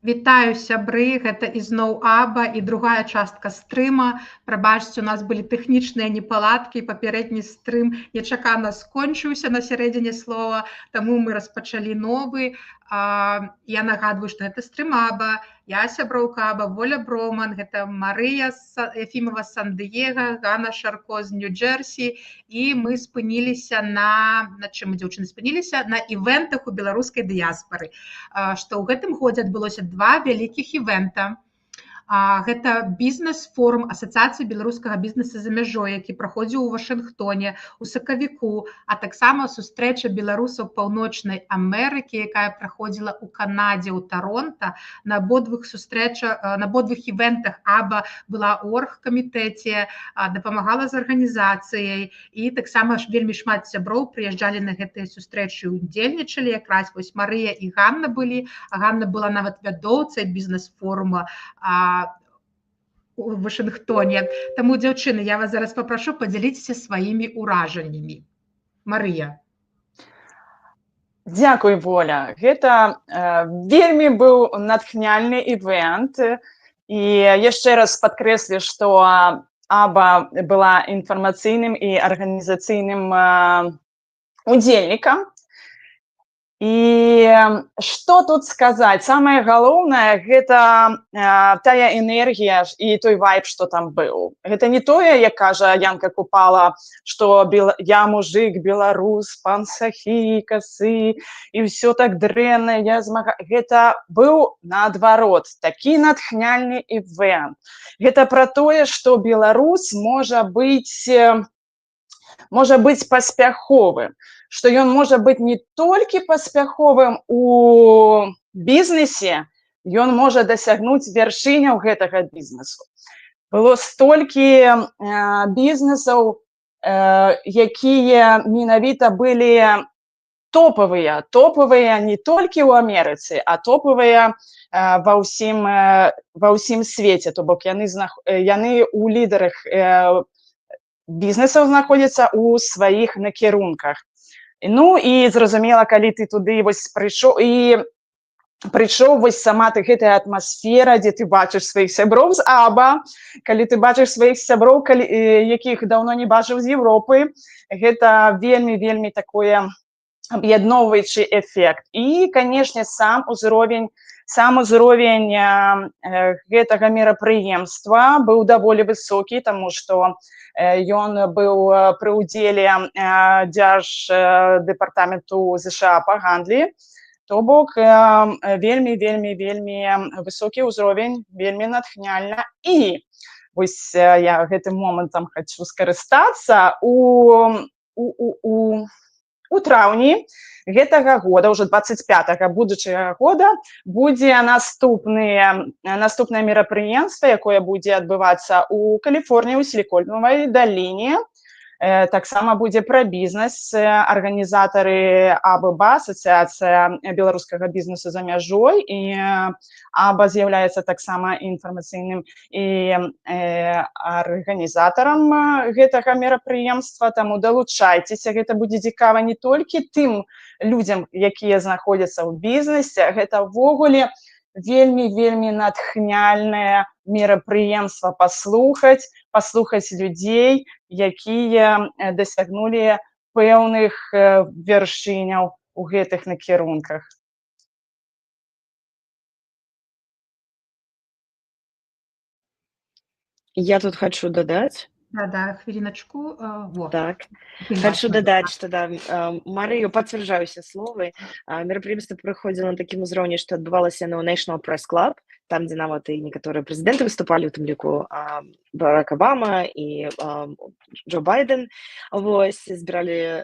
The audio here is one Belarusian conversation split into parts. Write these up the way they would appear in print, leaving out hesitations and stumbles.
Вітаю, сябры, гэта ізноў Аба і другая частка стрыма. Прабачце, у нас былі тэхнічныя непаладкі, папярэдні стрым нечакана скончыўся на сярэдзіне слова, таму мы распачалі новы. Я нагадваю, што гэта стрым Аба, я сяброўка Аба, Воля Броман, гэта Марыя Ефімова з Сан-Дыега, Ганна Шарко з Нью-Джерсі, і мы спыніліся на чым мы, дзяўчыны, спыніліся? На івентах у беларускай дыяспары. Што ў гэтым годзе адбылося два вялікіх івента. Гэта бізнес-форум Асацыяцыі беларускага бізнеса за мяжой, які праходзіў у Вашынгтоне у сакавіку, а таксама сустрэча беларусаў Паўночнай Амерыкі, якая праходзіла ў Канадзе, ў Таронта. На абодвух івентах Аба была ў оргкамітэце, дапамагала з арганізацыяй, і таксама вельмі шмат сяброў прыязджалі на гэтыя сустрэчы, удзельнічалі. Якраз вось Марыя і Ганна былі, а Ганна была нават вядоўцай бізнес-форума у Вашынгтоне. Таму, дзяўчыны, я вас зараз папрашу, падзяліцеся сваімі ўражаннямі. Марыя. Дзякуй, Воля. Гэта вельмі быў натхняльны івент. І яшчэ раз падкрэслю, што Аба была інфармацыйным і арганізацыйным удзельнікам. І што тут сказаць? Самае галоўнае, гэта тая энергія і той вайб, што там быў. Гэта не тое, як кажа Янка Купала, што я мужик, беларус, пан Сахі, касы, і ўсё так дрэнна, Гэта быў, наадварот, такі натхняльны івент. Гэта пра тое, што беларус можа быць паспяховым, што ён можа быць не толькі паспяховым у бізнесе, ён можа дасягнуць вяршыняў гэтага бізнесу. Было столькі бізнесаў, якія менавіта былі топавыя не толькі ў Амерыцы, а топавыя ва ўсім свеце. То бок яны у лідарах бізнесаў знаходзяцца ў сваіх накірунках. Ну і зразумела, калі ты туды прыйшоў вось сама гэтая атмасфера, дзе ты бачыш сваіх сяброў з Аба, калі ты бачыш сваіх сяброў, якіх даўно не бачыў з Европы, гэта вельмі такое аб'ядноўваючы эфект. І, канешне, сам узровень гэтага мерапрыемства быў даволі высокі, таму што ён быў пры ўдзеле Дзярждэпартаменту ЗША па гандлі. То бок вельмі высокі ўзровень, вельмі натхняльна. І вось я гэтым момантам хачу скарыстацца. У траўні гэтага года, ўжо 25-го будучага года, будзе наступнае мерапрыемства, якое будзе адбывацца ў Каліфорніі, у Сіліконавай даліне. Таксама будзе пра бізнес. Арганізатары АББ, Асацыяцыя беларускага бізнесу за мяжой, і АБА з'яўляецца таксама інфармацыйным і арганізатарам гэтага мерапрыемства, таму далучайцеся. Гэта будзе цікава не толькі тым людзям, якія знаходзяцца ў бізнесе, гэта ўвогуле вельмі натхняльнае мерапрыемства паслухаць людзей, якія дасягнулі пэўных вяршыняў у гэтых накірунках. Я тут хочу додать. Да, хвилиночку. Так. Хочу додать, что да, Марию подтверждаю все словы. Мерапрыемство проходило на такім узроўні, што адбывалася на National Press Club, там, дзе нават і некаторыя прэзідэнты выступалі, у тым ліку Барак Обама і Джо Байден. Вось, збіралі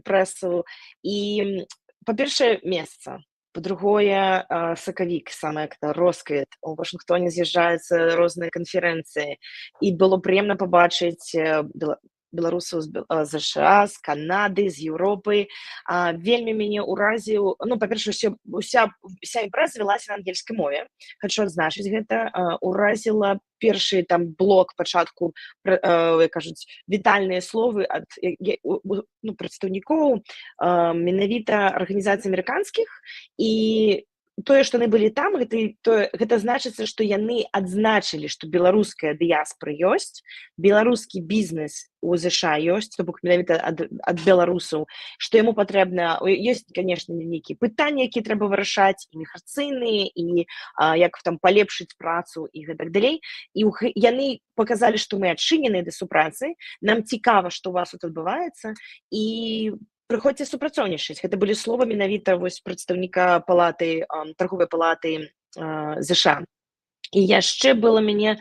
прэсу. І, па-першае, месца. По-другое, сакавік, саме росквіт. У Вашынгтоне з'язджаюцца розныя канферэнцыі. І было прыемна пабачыць беларусаў з ЗША, з Канады, з Еўропы. Вельмі мяне ўразіў, па-першае, уся імпрэза велася на ангельскай мове. Хачу адзначыць гэта. Уразіла першы там блок пачатку, як кажуць, вітальныя словы ад прадстаўнікоў менавіта арганізацый амерыканскіх і тое, што яны былі там, гэта значыцца, што яны адзначылі, што беларуская дыяспора ёсць, беларускі бізнес у ЗША ёсць, то бок менавіта ад беларусаў, што яму патрэбна, ёсць, канешне, нейкія пытанні, якія трэба вырашаць, іміграцыйныя, і як там палепшыць працу і гэтак далей. І яны паказалі, што мы адчыненыя да супрацы, нам цікава, што у вас тут адбываецца, і прыходзьце супрацоўнічаць. Гэта былі словы менавіта вось прадстаўніка палаты, торговай палаты ЗША. І яшчэ мне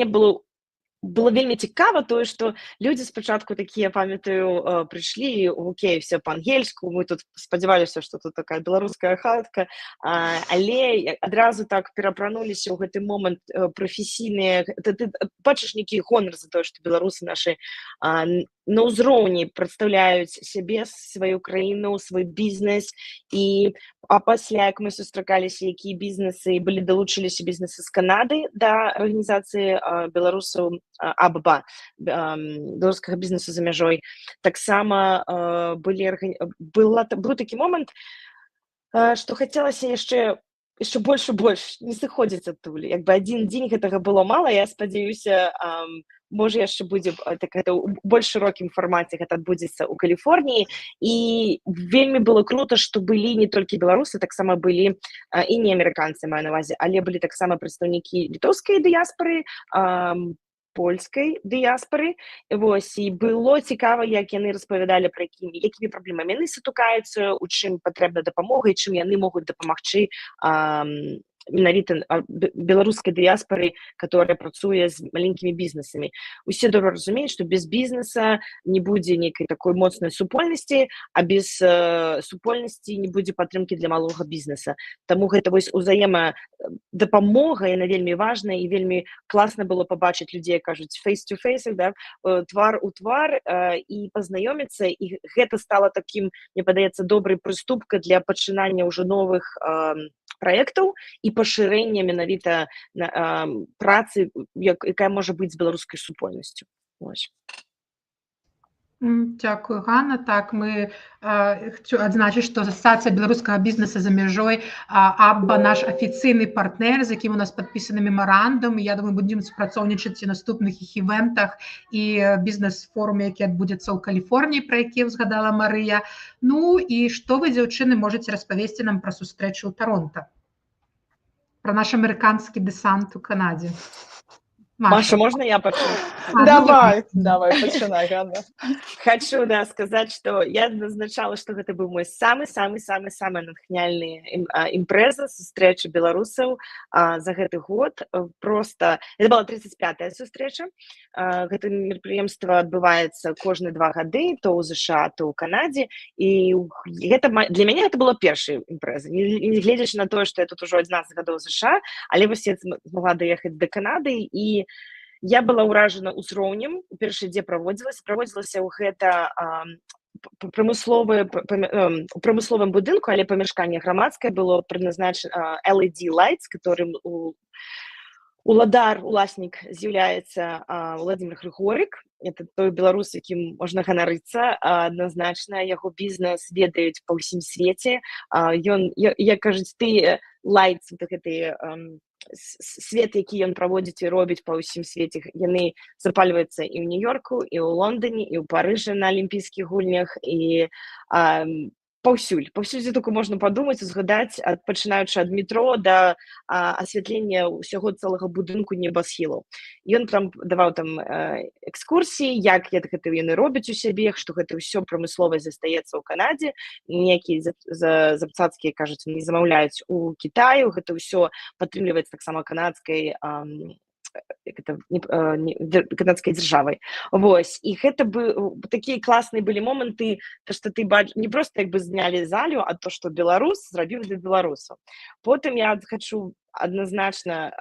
было вельмі цікава тое, што людзі спачатку такія, памятаю, прыйшлі, окей, все па-ангельску, мы тут спадзяваліся, што тут такая беларуская хатка, але адразу так перапрануліся ў гэты момант прафесійныя, ты бачыш нейкі гонар за тое, што беларусы нашы на ўзроўні прадстаўляюць сябе, сваю краіну, свой бізнес, і пасля, як мы сустракаліся, якія бізнесы далучыліся бізнесы з Канады да арганізацыі беларусаў АББА, беларускага бізнесу за мяжой, таксама быў такі момант, што хацелася яшчэ больш і больш не сыходзіць адтуль. Як бы адзін дзень гэтага было мала, я спадзяюся, можа яшчэ будзе ў больш шырокім фармаце гэта адбудзецца ў Каліфорніі, і вельмі было крута, што былі не толькі беларусы, таксама былі і не амерыканцы, маю на ўвазе, але былі таксама прадстаўнікі літоўскай дыяспары, польскай дыяспары. Вось, і было цікава, як яны распавядалі пра якімі праблемамі яны сутыкаюцца, у чым патрэбна дапамога і чым яны могуць дапамагчы менавіта беларускай дыяспары, которая працуе з маленькімі бізнесамі. Усе добра разумеюць, што без бізнеса не будзе нейкай такой моцнай супольнасці, а без супольнасці не будзе падтрымкі для малога бізнеса. Таму гэта вось узаемадапамога, яна вельмі важная, і вельмі класна было пабачыць людзей, кажуць, face-to-face, да, твар у твар, і пазнаёміцца, і гэта стала такім, мне падаецца, добрай прыступкай для пачынання ўжо новых праектаў і пашырэння менавіта працы, якая можа быць з беларускай супольнасцю. Дзякую, Ганна. Так, мы хочу адзначыць, што Асацыяцыя беларускага бізнеса за мяжой АББА наш афіцыйны партнер, з якім у нас падпісаны мемарандум. Я думаю, будзем супрацоўнічаць і наступных іх івентах і бізнес-форуме, які адбудзецца ў Каліфорніі, пра які згадала Марыя. Ну і што вы, дзяўчыны, можаце распавесці нам пра сустрэчу ў Таронта? Пра наш амерыканскі дэсант у Канадзе. Маша, можно я пачну? Давай, пачынай, Ганна. Хочу, сказаць, што я назначала, што гэта быў мой самы натхняльны імпрэза, сустрэча беларусаў за гэты год. Просто, это была 35-я сустрэча. Гэта мерапрыемства адбываецца кожны 2 гады, то ў ЗША, то ў Канадзе. І для мяне гэта была першая імпрэза. Не гледзячы на тое, што я тут ужо 11 гадоў ЗША, але вось я змагла даехаць да Канады, і я была ўражана ўзроўнем, першы дзе праводзілася ў гэта прамысловым будынку, але памяшканне грамадскае было прызначана LED Lights, которым уласнік з'яўляецца Владимир Григорик. Это той беларус, якім можна ганарыцца. Адназначна яго бізнес ведаюць па ўсім свеце. Як кажуць, ты Lights, гэтыя свет, які ён праводзіць і робіць па ўсім свеце, яны запальваюцца і ў Нью-Йорку, і ў Лондоне, і ў Парыжы на алімпійскіх гульнях, і паўсюль, дзе толькі можна падумаць, узгадаць, пачынаючы ад метро да асвятлення ўсяго цэлага будынку небасхілаў. Ён там даваў экскурсіі, як гэта яны робяць у сябе, што гэта ўсё прамыслова застаецца ў Канадзе, некія запцацкія, кажуць, не замаўляюць у Кітаю, гэта ўсё падтрымліваецца таксама канадскай дзяржавай. Вось, і гэта такія класныя былі моманты, што ты не проста як бы знялі залю, а то, што беларус зрабіў для беларусаў. Потым я хочу адназначна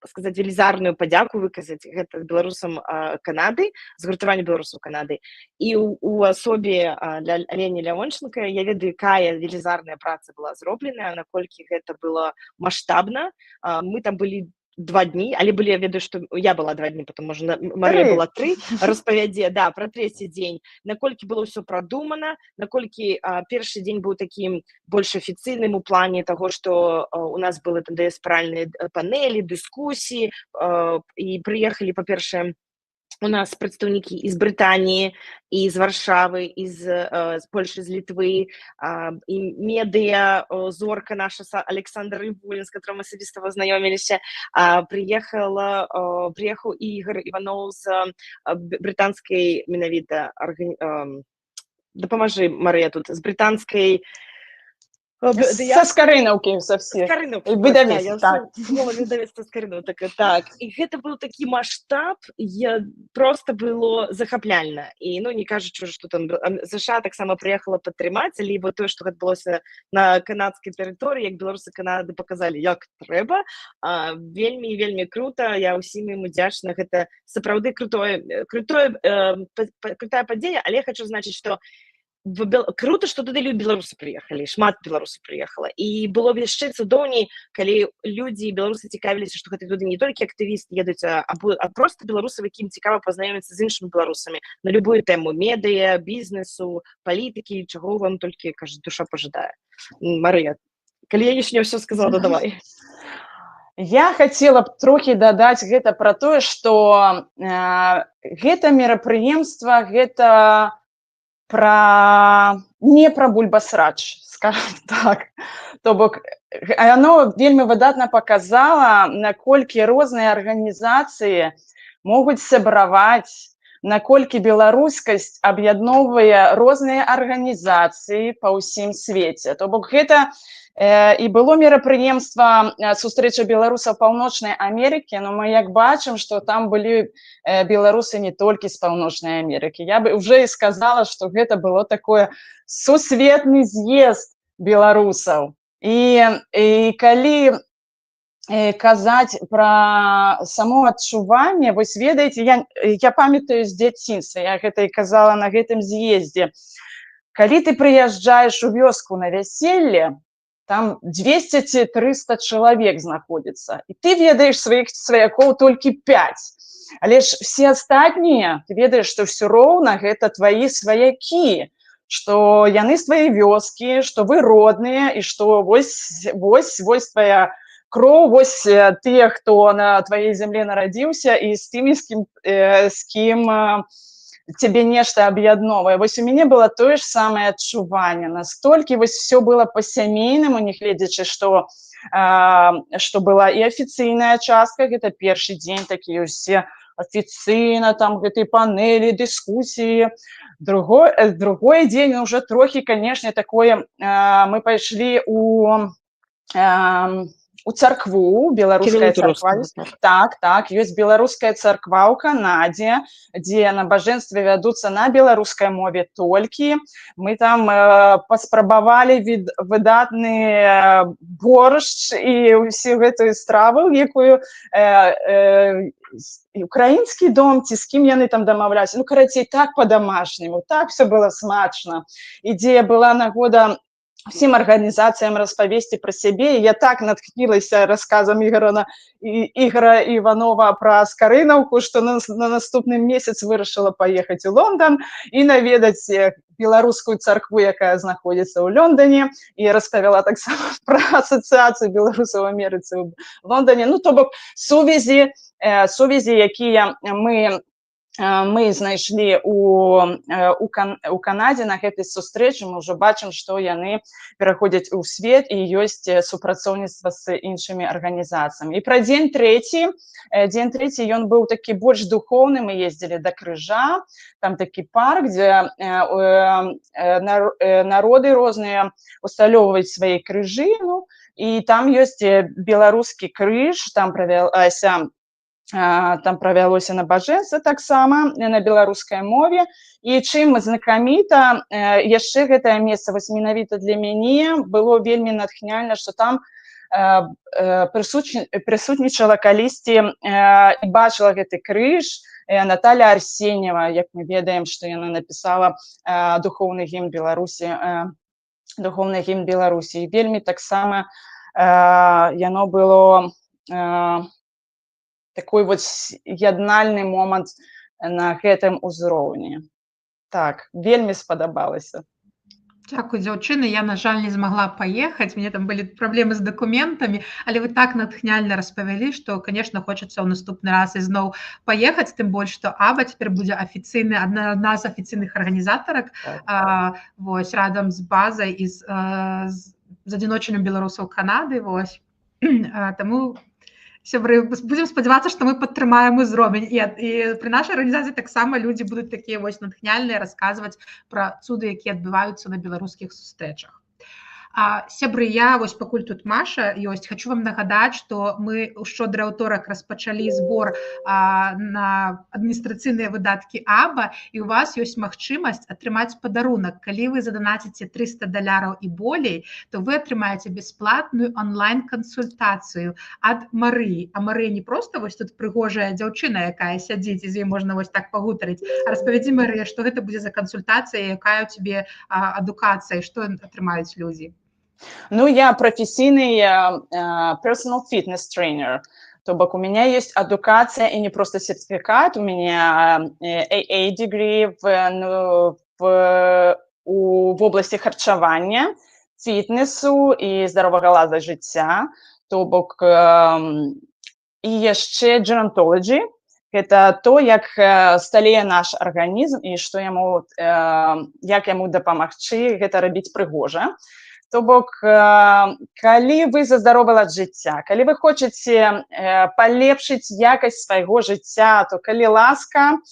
сказаць велізарную падзяку выказаць гэта беларусам Канады, згуртаванню беларусаў Канады. І у асобе Алені Лявонченка я ведаю, якая велізарная праца была зробленая, наколькі гэта было маштабна. Мы там былі 2 дні, але былі, я ведаю, што я была 2 дні, потом можа Марыя была 3, распавядзе, да, пра трэці дзень, наколькі было ўсё прадумана, наколькі першы дзень быў такім больш афіцыйным у плане таго, што у нас былі там дыяспаральныя панелі, дыскусіі, і прыехалі, па-першае, у нас прадстаўнікі з Брытаніі, і з Варшавы, і з Польшы, з Літвы, і медыа, зорка наша Александр Івулін, з которым мы асабіста пазнаёміліся, прыехаў Ігор Іваноў з брытанскай менавіта дапамажы, Марыя, тут з брытанскай Со Скарынаўкі совсем. Выдавецтва Скарынаўка, так. І гэта быў такі маштаб, просто было захапляльна. І, ну, не кажучы, што там ЗША таксама прыехала падтрымаць, либо тое, што адбылося на канадскай тэрыторыі, як беларусы Канады паказалі, як трэба. Вельмі, вельмі крута, я ўсім ім удзячна. Гэта сапраўды крутая падзея, але хочу значыць, што круто, што туды беларусы прыехалі, шмат беларусаў прыехала. І было яшчэ цудоўней, калі людзі, беларусы цікавіліся, што гэта туды не толькі актывісты едуць, а проста беларусы, якім цікава пазнаёміцца з іншымі беларусамі на любую тэму медыа, бізнесу, палітыкі, чаго вам толькі, кажа, душа пажадае. Марыя, калі я яшчэ не ўсё сказала, дадавай. Я хацела б трохі дадаць гэта пра тое, што гэта мерапрыемства, гэта не пра бульбасрач, скажем так. То бок, оно вельмі выдатна паказала, наколькі розныя арганізацыі могуць сабраваць, наколькі беларускасць аб'ядноўвае розныя арганізацыі па ўсім свеце. То бок, гэта і было мерапрыемства сустрэча беларусаў Паўночнай Амерыкі, но мы як бачым, што там былі беларусы не толькі з Паўночнай Амерыкі. Я бы уже і сказала, што гэта было такое сусветны з'езд беларусаў. І калі казаць пра само адчуванне, вось ведаеце, я памятаю з дзяцінства, я гэта і казала на гэтым з'ездзе. Калі ты прыязджаеш у вёску на вяселле, там 200-300 чалавек знаходзіцца. І ты ведаеш сваіх сваякоў толькі 5. Але ж все астатнія, ты ведаеш, што ўсё роўна гэта тваі сваякі, што яны з твае вёскі, што вы родныя, і што вось твая кроў, вось тыя, хто на тваей зямле нарадзіўся, і з тымі, з кім тебе нешта аб'ядновае. Вось у мяне было тое ж самае адчуванне. Настолькі вось все было па-сямейнаму, нягледзячы, што была і афіцыйная частка, гэта першы дзень, такія ўсе афіцыйна, там гэтыя панелі, дыскусіі. Другой дзень уже трохі, канешне, такое, мы пайшлі у царкву, беларуская царква. Так, ёсць беларуская царква ў Канадзе, дзе набажэнствы вядуцца на беларускай мове толькі. Мы там паспрабавалі выдатны боршч і ўсе гэтую страву, якую украінскі дом, ці з кім яны там дамаўляліся. Ну, карацей, так па-дамашняму, так все было смачна. Ідзея была нагода всім арганізацыям распавесці пра сябе. Я так натхнілася расказам Ігора Іванова пра Скарынаўку, што на наступны месяц вырашыла паехаць у Лондан і наведаць беларускую царкву, якая знаходзіцца ў Лондоне, і распавяла таксама пра асацыяцыю беларусаў у Амерыцы ў Лондоне. Ну, то бок, сувязі, якія мы знайшлі у Канадзе на гэтай сустрэчы, мы ўжо бачым, што яны пераходзяць у свет і ёсць супрацоўніцтва з іншымі арганізацыямі. І пра дзень трэці, ён быў такі больш духоўны, мы ездзілі да Крыжа, там такі парк, дзе народы розныя усталёўваюць свае крыжы, і там ёсць беларускі крыж, там правялося набажэнства таксама на беларускай мове. І чым знакаміта яшчэ гэтае месца, вось менавіта для мяне, было вельмі натхняльна, што там прысутнічала калісьці і бачыла гэты крыж Наталя Арсеньева, як мы ведаем, што яна напісала духоўны гімн Беларусі. І вельмі таксама яно было такой вот яднальны момант на гэтым узроўні. Так, вельмі спадабалася. Дзякуй, дзяўчыны. Я, на жаль, не змагла паехаць. Мне там былі праблемы з дакументамі, але вы так натхняльна распавялі, што, конечно, хочацца ў наступны раз ізноў паехаць, тым больш, што АБА цяпер будзе афіцыйны, адна з афіцыйных арганізатарак, вось, радам з базай і з адзіночаным беларусаў Канады, вось. Таму, сябры, будзем спадзявацца, што мы падтрымаем узровень. І пры нашай арганізацыі таксама людзі будуць такія вось натхняльныя расказваць пра цуды, якія адбываюцца на беларускіх сустрэчах. Сябры, я вось пакуль тут Маша ёсць, хочу вам нагадаць, што мы ў шчодры аўторак распачалі збор на адміністрацыйныя выдаткі АБА, і у вас ёсць магчымасць атрымаць падарунак. Калі вы заданаціце $300 і болей, то вы атрымаеце бясплатную онлайн-кансультацыю ад Марыі. А Марыя не проста вось тут прыгожая дзяўчына, якая сядзіць, і з ёй можна вось так пагутарыць. Распавядзі, Марыя, што гэта будзе за кансультацыя, якая ў цябе адукацыя, што атрымаюць людзі? Ну, я профессийный personal fitness trainer. То бок у меня есть адукация и не просто сертификат, у меня AA degree в области харчавання, фітнесу і здаровага ладу жыцця. То бок і яшчэ gerontology. Гэта то, як сталее наш арганізм і што яму, як яму дапамагчы гэта рабіць прыгожа. То бок, калі вы за здаровы лад жыцця, калі вы хочаце палепшыць якасць свайго жыцця, то калі ласка,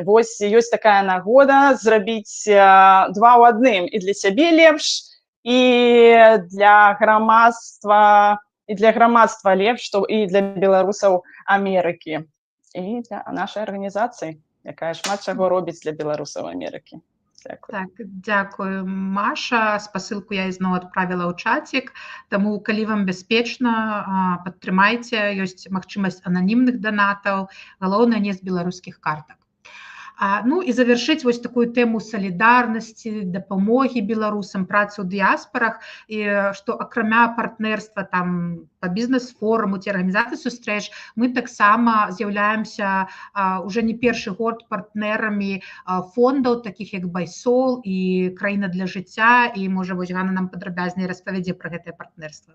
вось ёсць такая нагода зрабіць 2 ў адным, і для сябе лепш, і для грамадства лепш, і для беларусаў Амерыкі, і для нашай арганізацыі, якая шмат чаго робіць для беларусаў Амерыкі. Так, дзякую, Маша. Спасылку я ізноў адправіла ў чацік, таму калі вам бяспечна, падтрымайце, ёсць магчымасць ананімных данатаў, галоўнае не з беларускіх картак. Ну і завяршыць вось такую тэму салідарнасці, дапамогі беларусам, працы ў дыяспарах, і што акрамя партнерства там па бізнес-форуму ці арганізацыі сустрэч, мы таксама з'яўляемся уже не першы год партнерамі фондаў, такіх як Байсол і Краіна для жыцця, і можа вось Ганна нам падрабязней распавядзе пра гэтае партнерства.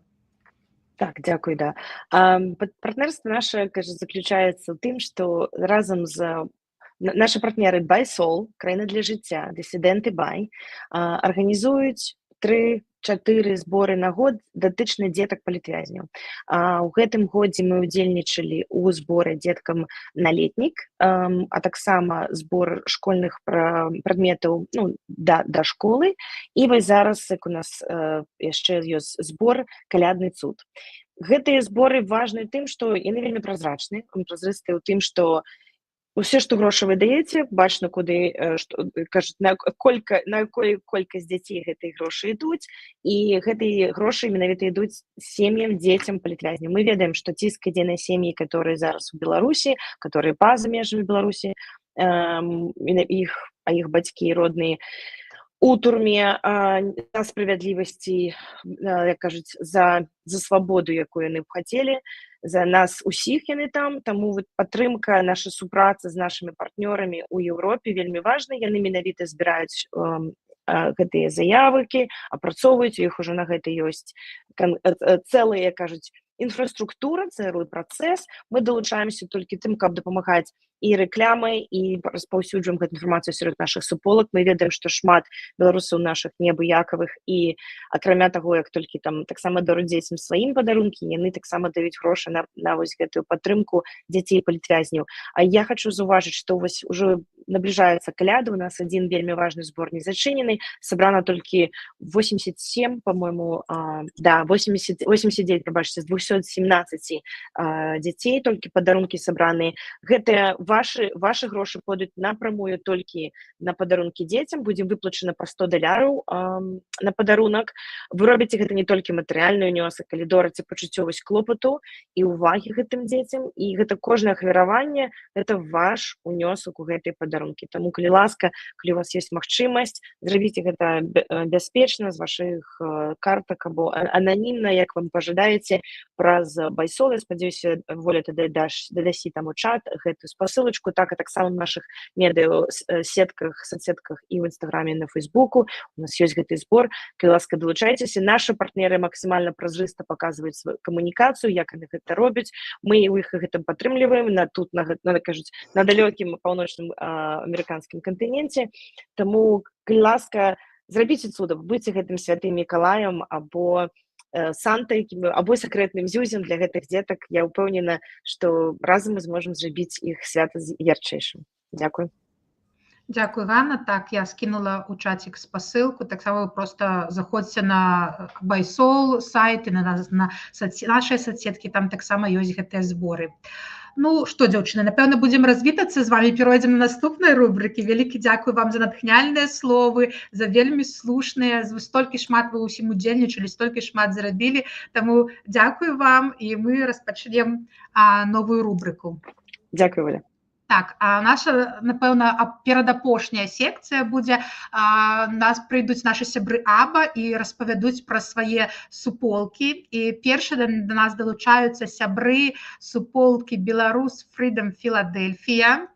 Так, дзякуй, да. Партнерство наше, кажа, заключаецца ў тым, што разам з наши партнеры Байсол, Краіна для жыцця, Дысідэнты Бай арганізуюць 3-4 зборы на год датычна дзетак палітвязняў. У гэтым годзе мы ўдзельнічалі ў зборы дзеткам на летнік, а таксама збор школьных прадметаў да школы. І вось зараз, як у нас яшчэ ёсць збор «Калядны цуд». Гэтыя зборы важны тым, што яны вельмі празрачныя, празрыстыя ў тым, што усе, што грошы вы даеце, бачна, куды, кажуць, на якую колькасць дзяцей гэтыя грошы ідуць, і гэтыя грошы менавіта ідуць сем'ям, дзецям палітвязняў. Мы ведаем, што ціск ідзе на сем'і, которые зараз у Беларусі, которые па-за межамі Беларусі, іх бацькі родныя у турме за справядлівасці, як кажуць, за свабоду, якую яны б хацелі, за нас усіх яны там, таму падтрымка, наша супраца з нашымі партнёрамі ў Еўропе вельмі важна, яны менавіта збіраюць гэтыя заявыкі, апрацоўваюць, у іх ужо на гэта ёсць цэлая, кажуць, інфраструктура, цэлы працэс, мы далучаемся толькі тым, каб дапамагаць і рэклямай, і распаўсюджваем гэту інфармацыю сярод нашых суполак. Мы ведаем, што шмат беларусаў нашых неабыякавых, і акрамя таго, як толькі там таксама даруць дзецям сваім падарункі, яны таксама даюць грошы на вось гэтую падтрымку дзяцей палітвязняў. А я хочу заўважыць, што вось ужо набліжаецца каляда, у нас адзін вельмі важны збор не зачынены, сабрана толькі 87, по-моему, 89, прабачце, з 217 дзяцей, толькі падарункі сабраныя. Гэтыя ваши грошы пойдуць напрамую толькі на падарункі дзецям, будзе выплачана па $100 на падарунак. Вы робіце гэта не толькі матэрыяльны ўнёсак, але дораце пачуццёвасць клопату і ўвагі гэтым дзецям, і гэта кожнае ахвяраванне, гэта ваш унёсак у гэтыя падарункі. Таму, калі ласка, калі у вас ёсць магчымасць, зрабіце гэта бяспечна з вашых картак або ананімна, як вам пажадаеце, праз байсол. Я спадзяюся, Воля, ты дадасі там у чат гэтую спасылачку, так, а таксама в наших медыа-сетках, соцсетках і в Інстаграме, і на Фейсбуку. У нас ёсць гэты збор. Калі ласка, далучайцеся. Нашы партнеры максімальна празрыста паказваюць сваю камунікацыю, як яны гэта робяць. Мы іх гэтым падтрымліваем на далёкім паўночным амерыканскім кантыненце. Таму, калі ласка, зрабіце цуда, будзьце гэтым святым Мікалаем або Сантай, або сакрэтным зюзем для гэтых дзетак. Я ўпэўнена, што разам мы зможам зрабіць іх свята ярчэйшым. Дзякуй. Дзякуй, Ганна. Так, я скінула ў чацік спасылку. Таксама вы проста заходзьце на байсол, сайт і на нашыя соцсеткі, там таксама ёсць гэтыя зборы. Ну што, дзяўчыны, напэўна, будзем развітацца з вами, перайдзем на наступнай рубрыкі. Вялікі дзякуй вам за натхняльныя словы, за вельмі слушныя, столькі шмат вы ўсім удзельнічалі, столькі шмат зарабілі. Таму дзякуй вам, і мы распачнем новую рубрыку. Дзякуй, Воля. Так, а наша, напэўна, перадапошняя секцыя будзе, нас прыйдуць нашы сябры АБА і распавядуць пра свае суполкі. І першы да нас далучаюцца сябры суполкі Беларус Freedom Philadelphia.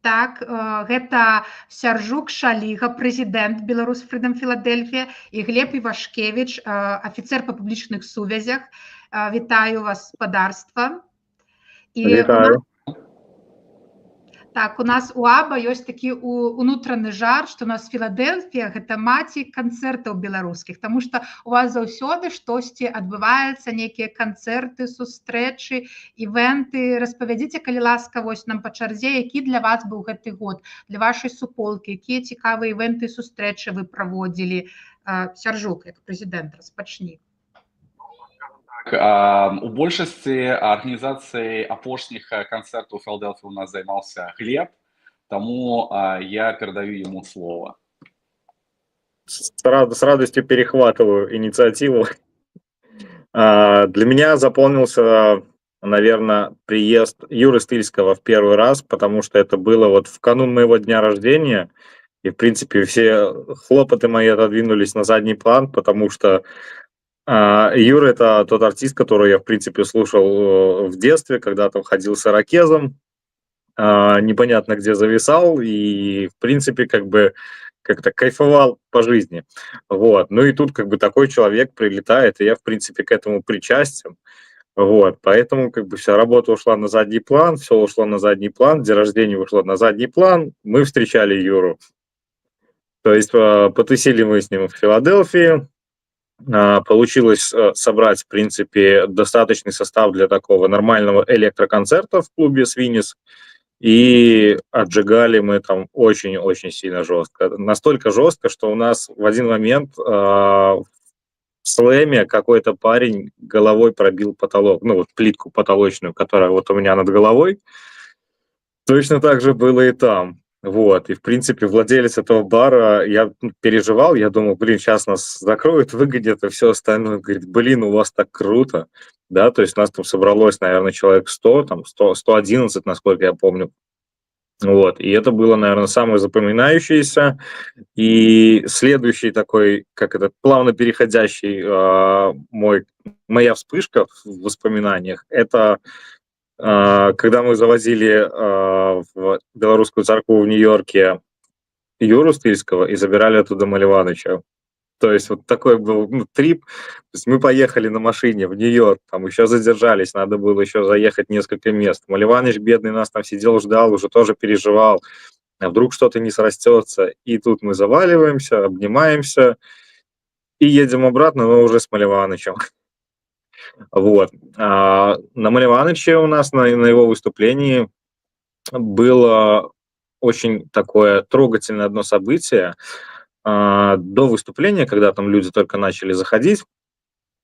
Так, гэта Сяржук Шаліга, прэзідэнт Беларус Freedom Philadelphia, і Глеб Івашкевіч, афіцэр па публічных сувязях. Вітаю вас, спадарства. Вітаю. Так, у нас у АБА ёсць такі унутраны жарт, што у нас Філадельфія – гэта маці канцэртаў беларускіх, таму што у вас заўсёды штосьці адбываецца, нейкія канцэрты, сустрэчы, івенты. Распавядзіце, калі ласка, вось нам па чарзе, які для вас быў гэты год, для вашай суполкі, якія цікавыя івенты і сустрэчы вы праводзілі. Сяржук, як прэзідэнт, распачні. У большасці арганізацыі апошніх канцэртаў Філадельфіі у нас займаўся Глеб, таму я передаю ему слово. С радостью перехватываю инициативу. Для меня запомнился, наверное, приезд Юры Стыльского в первый раз, потому что это было вот в канун моего дня рождения, и, в принципе, все хлопоты мои отодвинулись на задний план, потому что Юра — это тот артист, который я, в принципе, слушал в детстве, когда там ходил с ирокезом, непонятно где зависал, и, в принципе, как-то кайфовал по жизни. Вот. Ну и тут как бы такой человек прилетает, и я, в принципе, к этому причастен. Вот. Поэтому как бы вся работа ушла на задний план, все ушло на задний план, день рождения ушло на задний план, мы встречали Юру. То есть потусили мы с ним в Филадельфии. Получилось собрать, в принципе, достаточный состав для такого нормального электроконцерта в клубе «Свинис». И отжигали мы там очень-очень сильно жестко. Настолько жестко, что у нас в один момент в слэме какой-то парень головой пробил потолок. Ну вот плитку потолочную, которая вот у меня над головой. Точно так же было и там. Вот, и, в принципе, владелец этого бара, я переживал, я думал, блин, сейчас нас закроют, выгонят и все остальное. Говорит, блин, у вас так круто, да, то есть нас там собралось, наверное, человек 100, там 111, насколько я помню. Вот, и это было, наверное, самое запоминающееся. И следующий такой, как этот, плавно переходящий моя вспышка в воспоминаниях, это... Когда мы завозили в Белорусскую церковь в Нью-Йорке Юру Стыльского и забирали оттуда Малеваныча. То есть вот такой был трип. То есть мы поехали на машине в Нью-Йорк, там еще задержались, надо было еще заехать несколько мест. Малеваныч, бедный, нас там сидел, ждал, уже тоже переживал. А вдруг что-то не срастется. И тут мы заваливаемся, обнимаемся и едем обратно, но уже с Малеванычем. Вот. На Малеваныче у нас на его выступлении было очень такое трогательное одно событие. До выступления, когда там люди только начали заходить,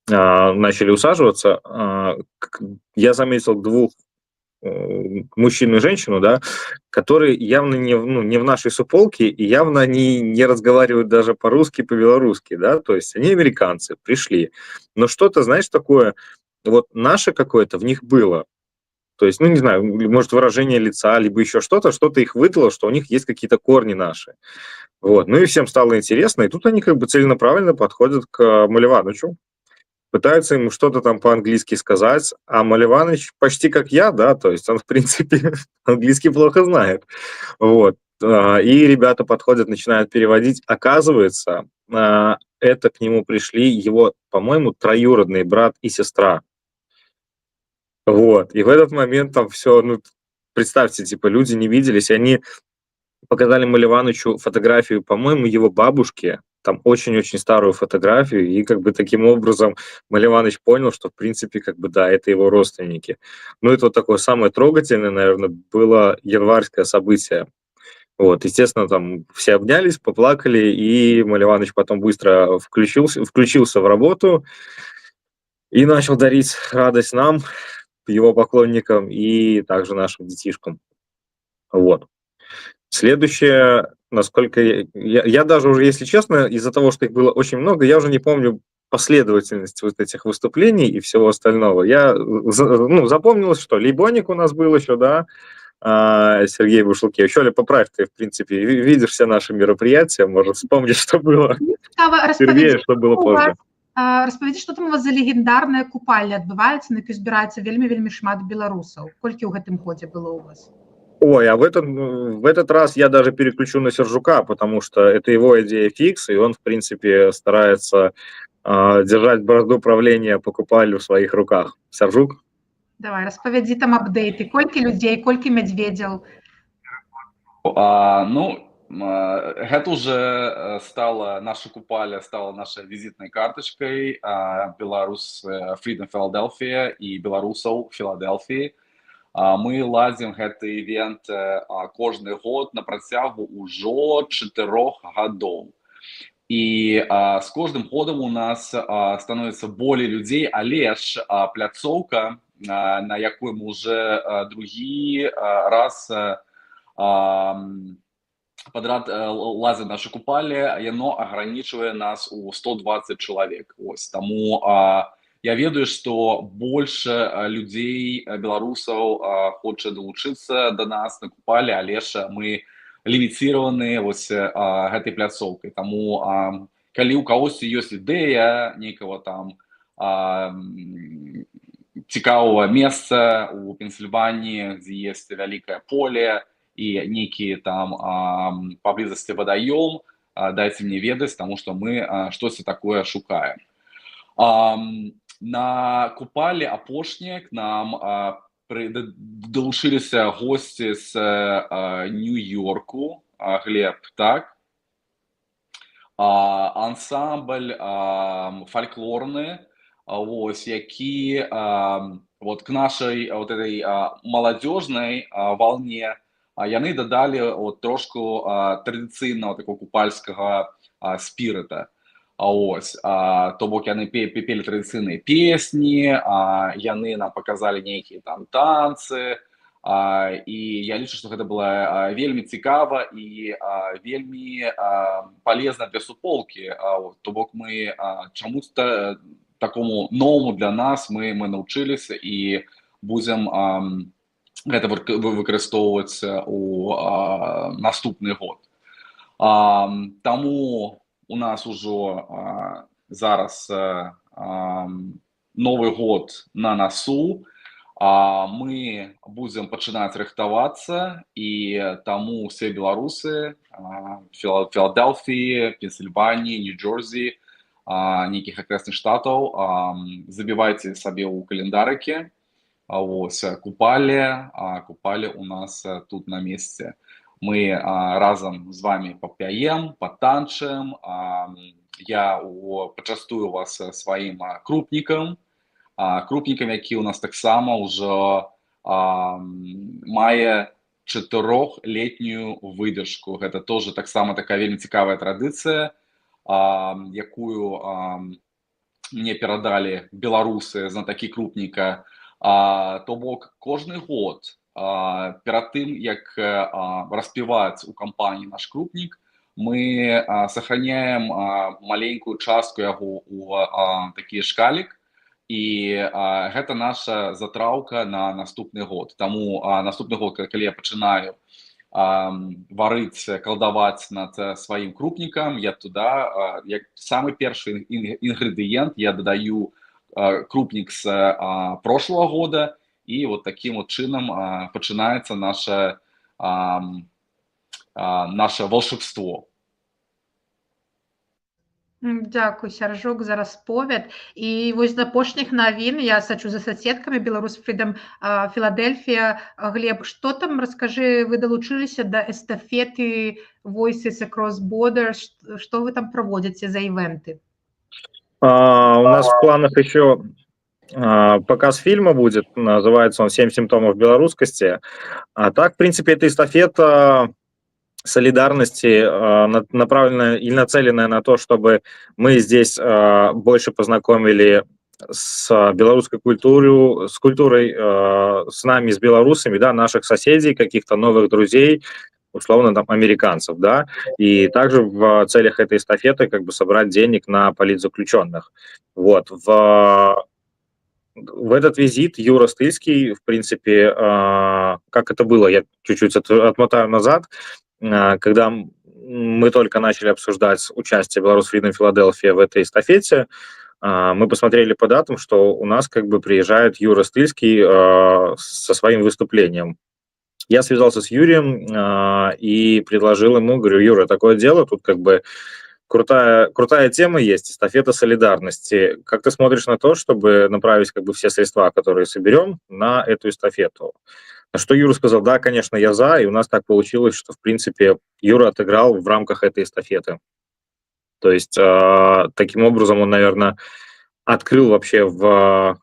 начали усаживаться, я заметил двух мужчину и женщину, да, которые явно не в нашей суполке, и явно они не разговаривают даже по-русски, по-белорусски, да, то есть они американцы, пришли. Но что-то, знаешь, такое, вот наше какое-то в них было. То есть, не знаю, может, выражение лица, либо еще что-то их выдало, что у них есть какие-то корни наши. Вот. Ну и всем стало интересно, и тут они как бы целенаправленно подходят к Маливанычу, пытаются ему что-то там по-английски сказать, а Маливаныч почти как я, да, то есть он, в принципе, английский плохо знает. Вот. И ребята подходят, начинают переводить. Оказывается, это к нему пришли его, по-моему, троюродный брат и сестра. Вот. И в этот момент там все, представьте, типа, люди не виделись, и они показали Маливанычу фотографию, по-моему, его бабушки, там очень-очень старую фотографию, и как бы таким образом Маливаныч понял, что, в принципе, как бы, да, это его родственники. Ну, это вот такое самое трогательное, наверное, было январское событие. Вот, естественно, там все обнялись, поплакали, и Маливаныч потом быстро включился в работу и начал дарить радость нам, его поклонникам, и также нашим детишкам. Вот. Следующее, насколько я даже уже, если честно, из-за того, что их было очень много, я уже не помню последовательность вот этих выступлений и всего остального. Я, запомнилось, что Лейбоник у нас был еще, да, Сергей Бушлакевич. Оля, поправь, ты, в принципе, видишь все наши мероприятия, может, вспомнить, что было. Сергей, что было позже. Распавядзі, што там у вас за легендарная купальня адбываецца, на якой збіраецца вельмі шмат беларусаў. Колькі ў гэтым годзе было у вас? Ой, а в этот раз я даже переключу на Сержука, потому что это его идея фикс, и он, в принципе, старается держать борозду правления по купалю в своих руках. Сержук? Давай, распавядзі там апдейты. Колькі людзей, колькі мядзведзяў? Гэта уже стала, наша купаля стала нашей визитной карточкой Беларус Freedom Philadelphia и беларусаў Філадэлфіі. Мы ладзім гэты івент кожны год на працягу ўжо 4 гадоў. І з кожным годам у нас становіцца болей людзей, але ж пляцоўка, на якой мы уже другі раз подряд лазим нашу купали, яно ограничивает нас у 120 человек. Ось. Тому я ведаю, что больше людей, белорусов, хочет долучиться до нас на купали, але ж мы лимитированы ось гэтай пляцоўкай. Тому, калі у кагосьці ёсць ідэя нейкага там цікавого месца у Пенсільваніі, дзе ёсць вялікае поле, и некие там поблизости водоем, дайте мне ведать, потому что мы что-то такое шукаем. На купале апошние к нам долучились гости с Нью-Йорку, Глеб, так? Ансамбль фольклорный, ось, які вот к нашей вот этой молодежной волне яны дадалі трошку традыцыйнага такого купальскага спірыта. Ось, то бок яны пелі традыцыйныя песні, яны нам показалі нейкія там танцы, і я лічу, што гэта было вельмі цікава і вельмі полезна для суполкі. То бок мы чамусь-то такому новому для нас мы научыліся і будзем гэта выкарыстоўваць у наступны год. Таму у нас ужо зараз Новы год на насу. Мы будзем пачынаць рыхтавацца, і таму усе беларусы Філадэлфіі, Пенсільваніі, Нью-Джерсі, нейкіх акрэсных штатаў, забівайце сабе ў календарыкі. Ось, купали у нас тут на месте. Мы разом с вами попяем, потанчаем. Я почастую вас своим крупником, які у нас так само уже мае 4-летнюю выдержку. Это тоже так само такая вельмі цікавая традыцыя, якую мне перадалі беларусы знатакі крупніка, то бок кожны год перад тым як распіваць у кампаніі наш крупнік, мы сохраняем маленькую частку яго у такі шкалік, і гэта наша затраўка на наступны год. Таму наступны год, калі я пачынаю варыць, калдаваць над сваім крупнікам, я туда, як самы першы інгрэдыент, я дадаю крупнік з прошлого года, і вот таким вот чынам пачынаецца наше волшебство. Дзякуй, Сяржок, за расповед. І вось з апошніх навін я сачу за соседкамі Беларусь Freedom Філадельфія. Глеб, што там, раскажы, вы далучыліся да эстафеты Voices Across Borders, што вы там праводзіце за івенты? У нас в планах еще показ фильма будет, называется он «7 симптомов белорусскости». А так, в принципе, это эстафета солидарности, направленная и нацеленная на то, чтобы мы здесь больше познакомили с белорусской культурой, с культурой, с нами, с белорусами, да, наших соседей, каких-то новых друзей, условно там американцев, да, и также в целях этой эстафеты как бы собрать денег на политзаключенных. Вот, в этот визит Юра Стыльский, в принципе, как это было, я чуть-чуть отмотаю назад, когда мы только начали обсуждать участие Беларусь Freedom Филадельфия в этой эстафете, мы посмотрели по датам, что у нас как бы приезжает Юра Стыльский со своим выступлением. Я связался с Юрием и предложил ему, говорю, Юра, такое дело, тут как бы крутая тема есть, эстафета солидарности. Как ты смотришь на то, чтобы направить как бы все средства, которые соберем, на эту эстафету? На что Юра сказал, да, конечно, я за, и у нас так получилось, что, в принципе, Юра отыграл в рамках этой эстафеты. То есть, таким образом, он, наверное, открыл вообще в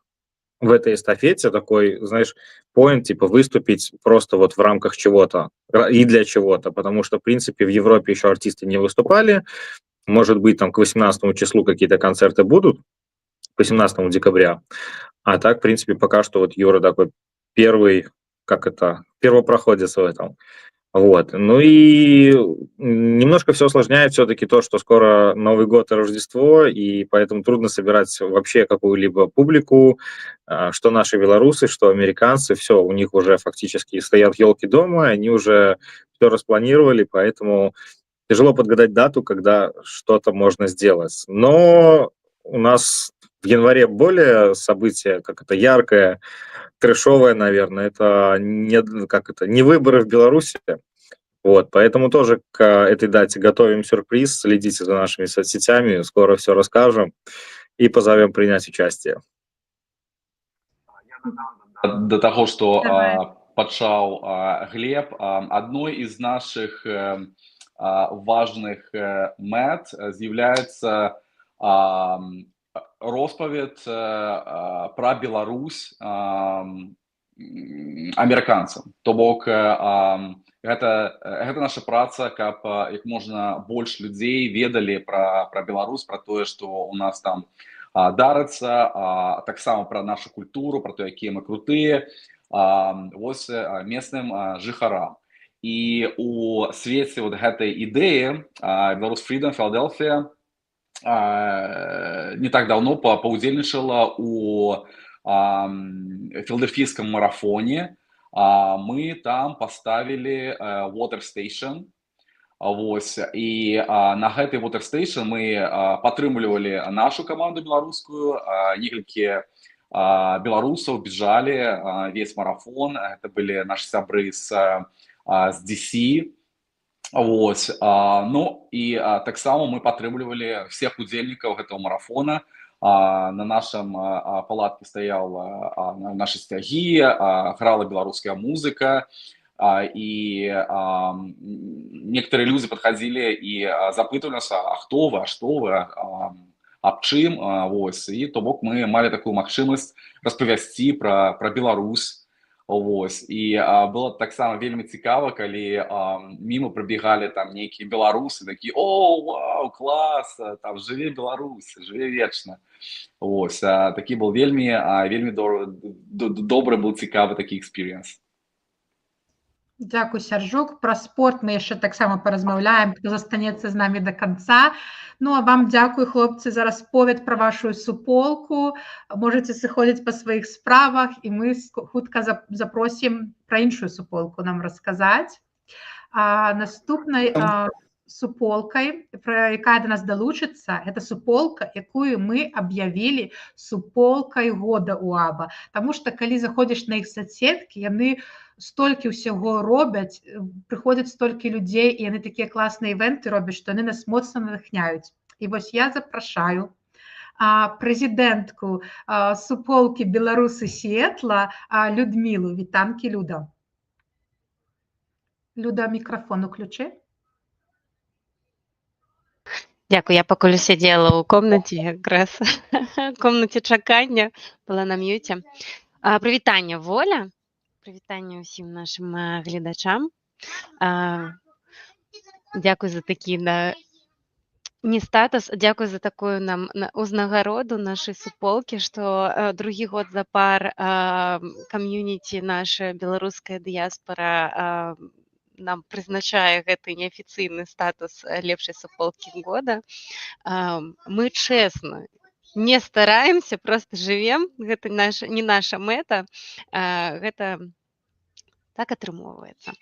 этой эстафете такой, знаешь, поинт, типа, выступить просто вот в рамках чего-то и для чего-то, потому что, в принципе, в Европе еще артисты не выступали, может быть, там к 18 числу какие-то концерты будут, к 18 декабря, а так, в принципе, пока что вот Юра такой первопроходец в этом. Вот. Ну и немножко все усложняет все-таки то, что скоро Новый год и Рождество, и поэтому трудно собирать вообще какую-либо публику, что наши белорусы, что американцы, все, у них уже фактически стоят елки дома, они уже все распланировали, поэтому тяжело подгадать дату, когда что-то можно сделать. Но у нас в январе более событие, как это, яркое, трэшовое, наверное, это не выборы в Беларуси. Вот, поэтому тоже к этой дате готовим сюрприз, следите за нашими соцсетями, скоро все расскажем и позовем принять участие. До того, что пачаў Глеб, одной из наших важных мэт з'яўляецца розповед про Беларусь амерыканцам. То бок гэта наша праца, каб як можна больш людзей ведалі про Беларусь, про тое, што у нас там дарыцца, таксама про нашу культуру, про то, якія мы крутыя, вось местным жыхарам. І у свеце вот гэтай ідэі Беларусь Freedom Філадельфія не так давно паўдзельнічала у філадельфійскім марафоне. Мы там поставили Water Station. Вось, і на гэтай Water Station мы падтрымлівалі нашу каманду беларускую, некалькі беларусаў бежалі весь марафон, это былі нашы сябры з DC. Вось, ну і таксама мы падтрымлівалі всех удзельнікаў гэтага марафона. На нашем палатке стояла наши сцягі, грала беларуская музыка, и некоторые люди подходили и запытывали нас, а хто вы, аб чым, вось, і то бок мы мали такую магчымасць распавясці про Беларусь, Вось. І было таксама вельмі цікава, калі мімо прабегалі там нейкія беларусы, такі: «О, вау, клас, там жыве Беларусь, жыве вечна». Вось. Такі был вельмі добры был цікавы такі экспірыенс. Дзякуй, Сяржук. Пра спорт мы яшчэ таксама паразмаўляем, хто застанецца з намі да канца. Ну, а вам дзякуй, хлопцы, за расповед пра вашу суполку. Можаце сыходзіць па сваіх справах, і мы хутка запросім пра іншую суполку нам расказаць. Наступнай суполкай, якая да нас далучыцца, гэта суполка, якую мы аб'явілі суполкай года УАБа. Таму што калі заходзіш на іх соцсеткі, яны столькі ўсяго робяць, прыходзяць столькі людзей, і яны такія класныя івенты робяць, што яны нас моцна натхняюць. І вось я запрашаю прэзідэнтку суполкі «Беларусы Сіэтла» Людмілу. Вітанкі, Люда. Люда, мікрафон уключи. Дякую, я пакуль сидела ў комнаце, якраз комнаце чакання, была на м'юце. Прывітанне, Воля. Прывітанне ўсім нашым гледачам. Дзякуй за такі не статус, дзякуй за такую нам узнагароду нашай суполкі, што другі год запар кам'юніці наша беларуская дыяспара нам прызначае гэты неафіцыйны статус лепшай суполкі года. Мы чэсна не стараемся, просто жывем, гэта не наша мэта, гэта так атрымоўваецца.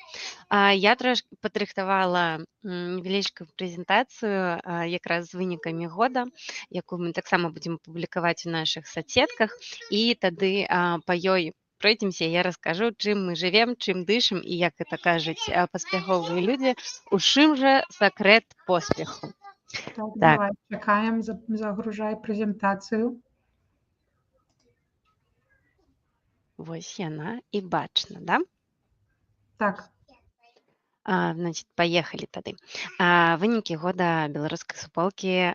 Я трошки падрыхтавала невялічкую прэзентацыю якраз з вынікамі года, якую мы таксама будзем публікаваць у нашых соцсетках, і тады па ёй пройдземся, я раскажу, чым мы жывем, чым дышым, і як гэта кажуць паспяховыя людзі, у чым жа сакрэт поспеху. Так, давай, чакаем, загружай прэзентацыю. Вось яна і бачна, да? Так. Значит, поехали тады. Вынікі года беларускай суполкі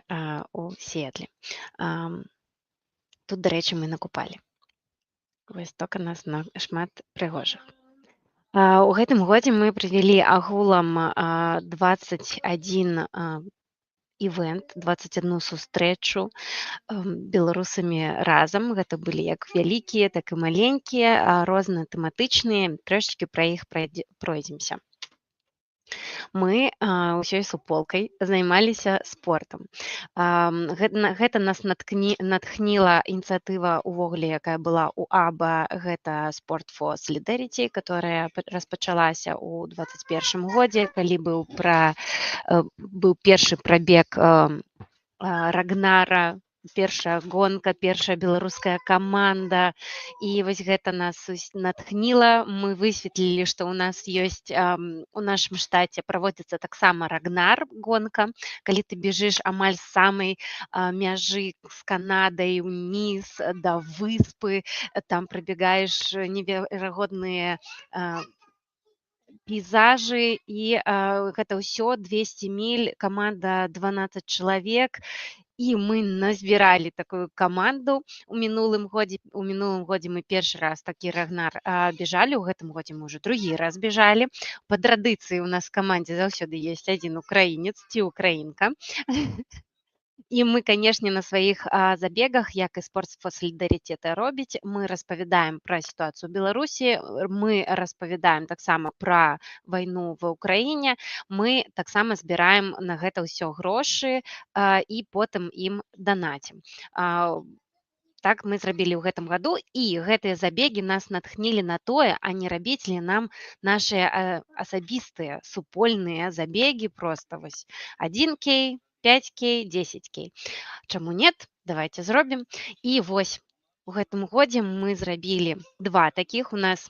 у Сіэтле. Тут, дарэчы, мы накупалі. Вось тока нас шмат прыгожых. У гэтым годзе мы правялі агулам 21 івент, 21 сустрэчу беларусамі разам. Гэта былі як вялікія, так і маленькія, розныя тэматычныя, трошечкі пра іх пройдземся. Мы ўсёй суполкай займаліся спортам. Гэта нас натхніла ініцыятыва ўвогуле, якая была ў АБА, гэта Sport for Solidarity, которая распачалася ў 2021 годзе, калі быў першы прабег Рагнара, першая гонка, першая беларуская каманда, і вось гэта нас натхніла. Мы высветлілі, што ў нас ёсць у нашым штаце праводзіцца таксама Рагнар гонка, калі ты бежыш амаль з самай мяжы з Канадай уніз да выспы, там прабегаеш неверагодныя пейзажы, і гэта ўсё 200 міль, каманда 12 чалавек. І мы назбіралі такую каманду у мінулым годзе. У мінулым годзе мы першы раз такі Рагнар бежалі, у гэтым годзе мы ўжо другі раз бежалі. Па традыцыі у нас в камандзе заўсёды ёсць адзін украінец ці украінка. І мы, канешне, на сваіх забегах, як і Sport for Solidarity робіць, мы распавядаем пра сітуацыю ў Беларусі, мы распавядаем таксама пра вайну ва Ўкраіне, мы таксама збіраем на гэта ўсё грошы і потым ім данацім. Так мы зрабілі ў гэтым году, і гэтыя забегі нас натхнілі на тое, а не рабіць ли нам нашыя асабістыя супольныя забегі, проста вось 1К, 5К, 10К. Чаму нет? Давайте зробім. І вось у гэтым годзе мы зрабілі 2 такіх. У нас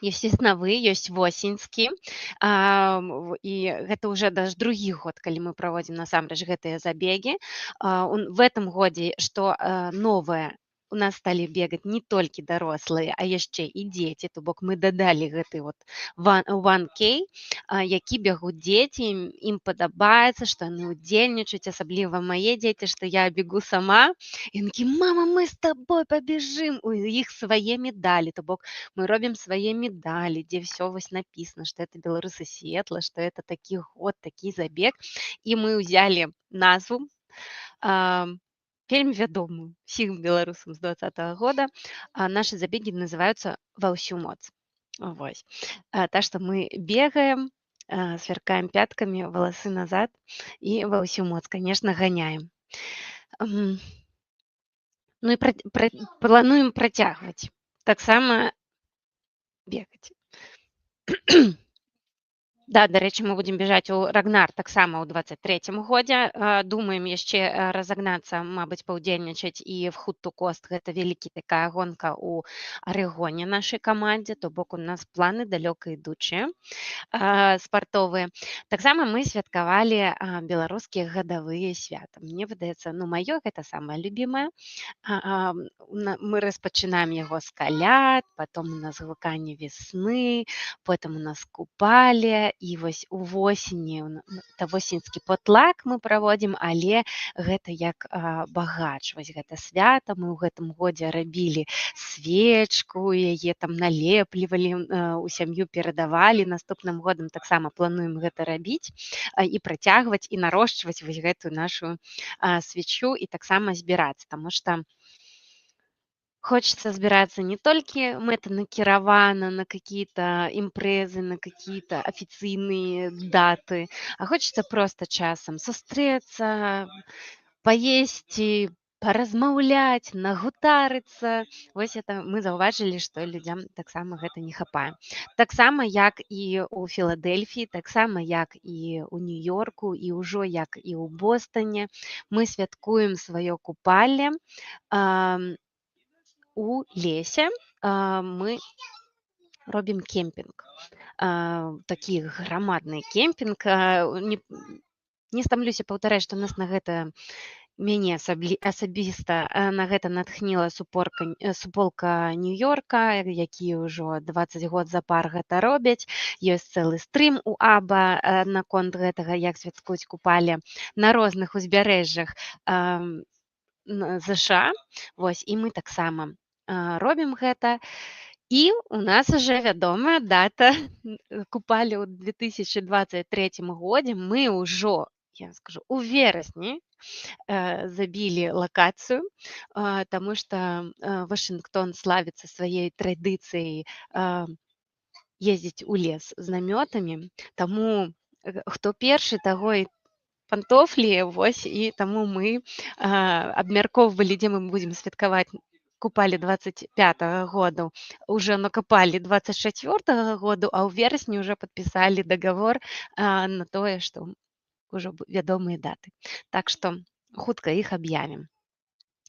ёсць веснавы, ёсць восеньскі. І гэта ўжо даже другі год, калі мы праводзім насамрэч гэтыя забегі. В гэтым годзе, што новае, у нас сталі бегаць не толькі дарослыя, а яшчэ і дзеці, то бок мы дадалі гэты вот 1K, які бягуць дзеці, ім падабаецца, што яны ўдзельнічаюць, асабліва мае дзеці, што я бегу сама, і такі: мама, мы з табой пабежым, у іх свае медалі, то бок мы робім свае медалі, дзе ўсё вось напісана, што это беларусы Сетла, што это такі год, такі забег, і мы ўзялі назву вельмі вядомую ўсім беларусам з 2020 года. Нашы забегі называюцца «Ва ўсю моц». Вось. Так што мы бегаем, сверкаем пяткамі, валасы назад і ва ўсю моц, конечно, ганяем. Ну і плануем працягваць таксама бегаць. Да, дарэчы, мы будзем бежаць у Рагнар таксама ў 23-м годзе. Думаем яшчэ разагнацца, мабыць, паўдзельнічаць і в Худ-ту-Кост. Гэта вялікі такая гонка ў Арэгоне нашай камандзе, то бок у нас планы далёка ідучыя спартовыя. Таксама мы святкавалі беларускія гадавыя свята. Мне выдаецца, ну, маё гэта самае любімае. Мы распачынаем яго з каляд, потом у нас гуканне весны, потым у нас купале, і вось у восені, это восеньскі потлак мы праводзім, але гэта як багач, вось гэта свята. Мы ў гэтым годзе рабілі свечку, яе там налеплівалі, у сям'ю перадавалі. Наступным годам таксама плануем гэта рабіць і працягваць, і нарошчваць вось гэтую нашу свечу, і таксама збірацца, таму што хочется збирацца не толькі мэтанакіравана на какие-то импрэзы, на какие-то афіцыйныя даты, а хочется просто часам сустрэцца, паесці, паразмаўляць, нагутарыцца. Вось это мы заўважылі, што людзям таксама гэта не хапае. Таксама як і ў Філадэльфіі, таксама як і ў Нью-Йорку, і ўжо як і ў Бостане мы святкуем сваё купалле у лесе. Мы робім кемпінг, такі грамадны кемпінг. Не стамлюся паўтараць, што нас на гэта, мяне асабіста на гэта натхніла суполка Нью-Йорка, якія ўжо 20 год запар гэта робяць. Ёсць цэлы стрым у АБА наконт гэтага, як святкуюць купале на розных узбярэжжах ЗША. Вось, і мы таксама робім гэта. І у нас уже вядомая дата купалі ў 2023 годзе. Мы ўжо, я скажу, у верасні забілі лакацыю, таму што Вашынгтон славіцца сваёй традыцыяй ездзіць у лес з намётамі. Таму хто першы, таго і пантофлі. Вось, і таму мы абмяркоўвалі, дзе мы будзем святкаваць купалі 25-го году, уже накопали 24-го году, а ў верасні уже подписали договор на тое, што уже вядомыя даты. Так што хутка іх аб'явім.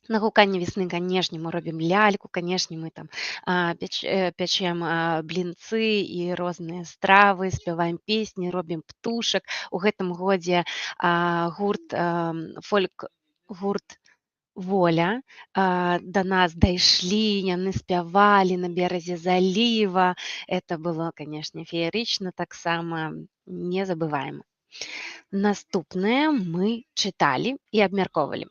На гуканне весны, канешне, мы робім ляльку, канешне, мы там пячем блінцы і розныя стравы, спяваем песні, робім птушак. У гэтым годзе фольк-гурт «Воля» до нас дайшлі, яны спявалі на беразе заліва. Это было, конечно, феерычна, таксама незабываема. Наступнае мы чыталі і абмяркоўвалі.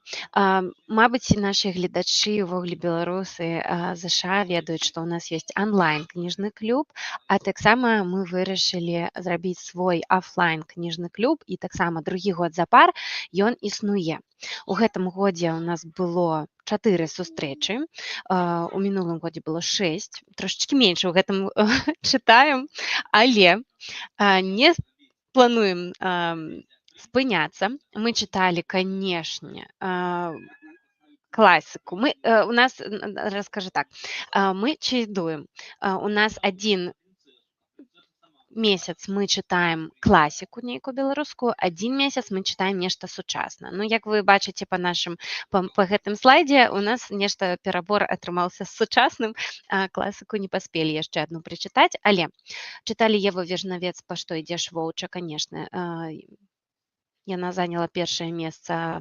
Мабыць, нашы гледачы, увогуле беларусы ЗША ведаюць, што ў нас ёсць онлайн-кніжны клуб, а таксама мы вырашылі зрабіць свой офлайн-кніжны клуб, і таксама другі год запар ён існуе. У гэтым годзе у нас было 4 сустрэчы, у мінулым годзе было 6, трошечки менш у гэтым чытаем, але не плануем спыняцца. Мы чыталі, канешне, класіку. У нас, раскажу так, мы чередуем. У нас один месяц мы чытаем класіку нейкую беларускую, один месяц мы чытаем нешта сучаснае. Ну, як вы бачыце па гэтым слайдзе, у нас нешта перабор атрымаўся з сучасным, класіку не паспелі яшчэ адну прачытаць, але чыталі Еву Вежнавец «Па што ідзеш воўча», канешне, яна заняла першае месца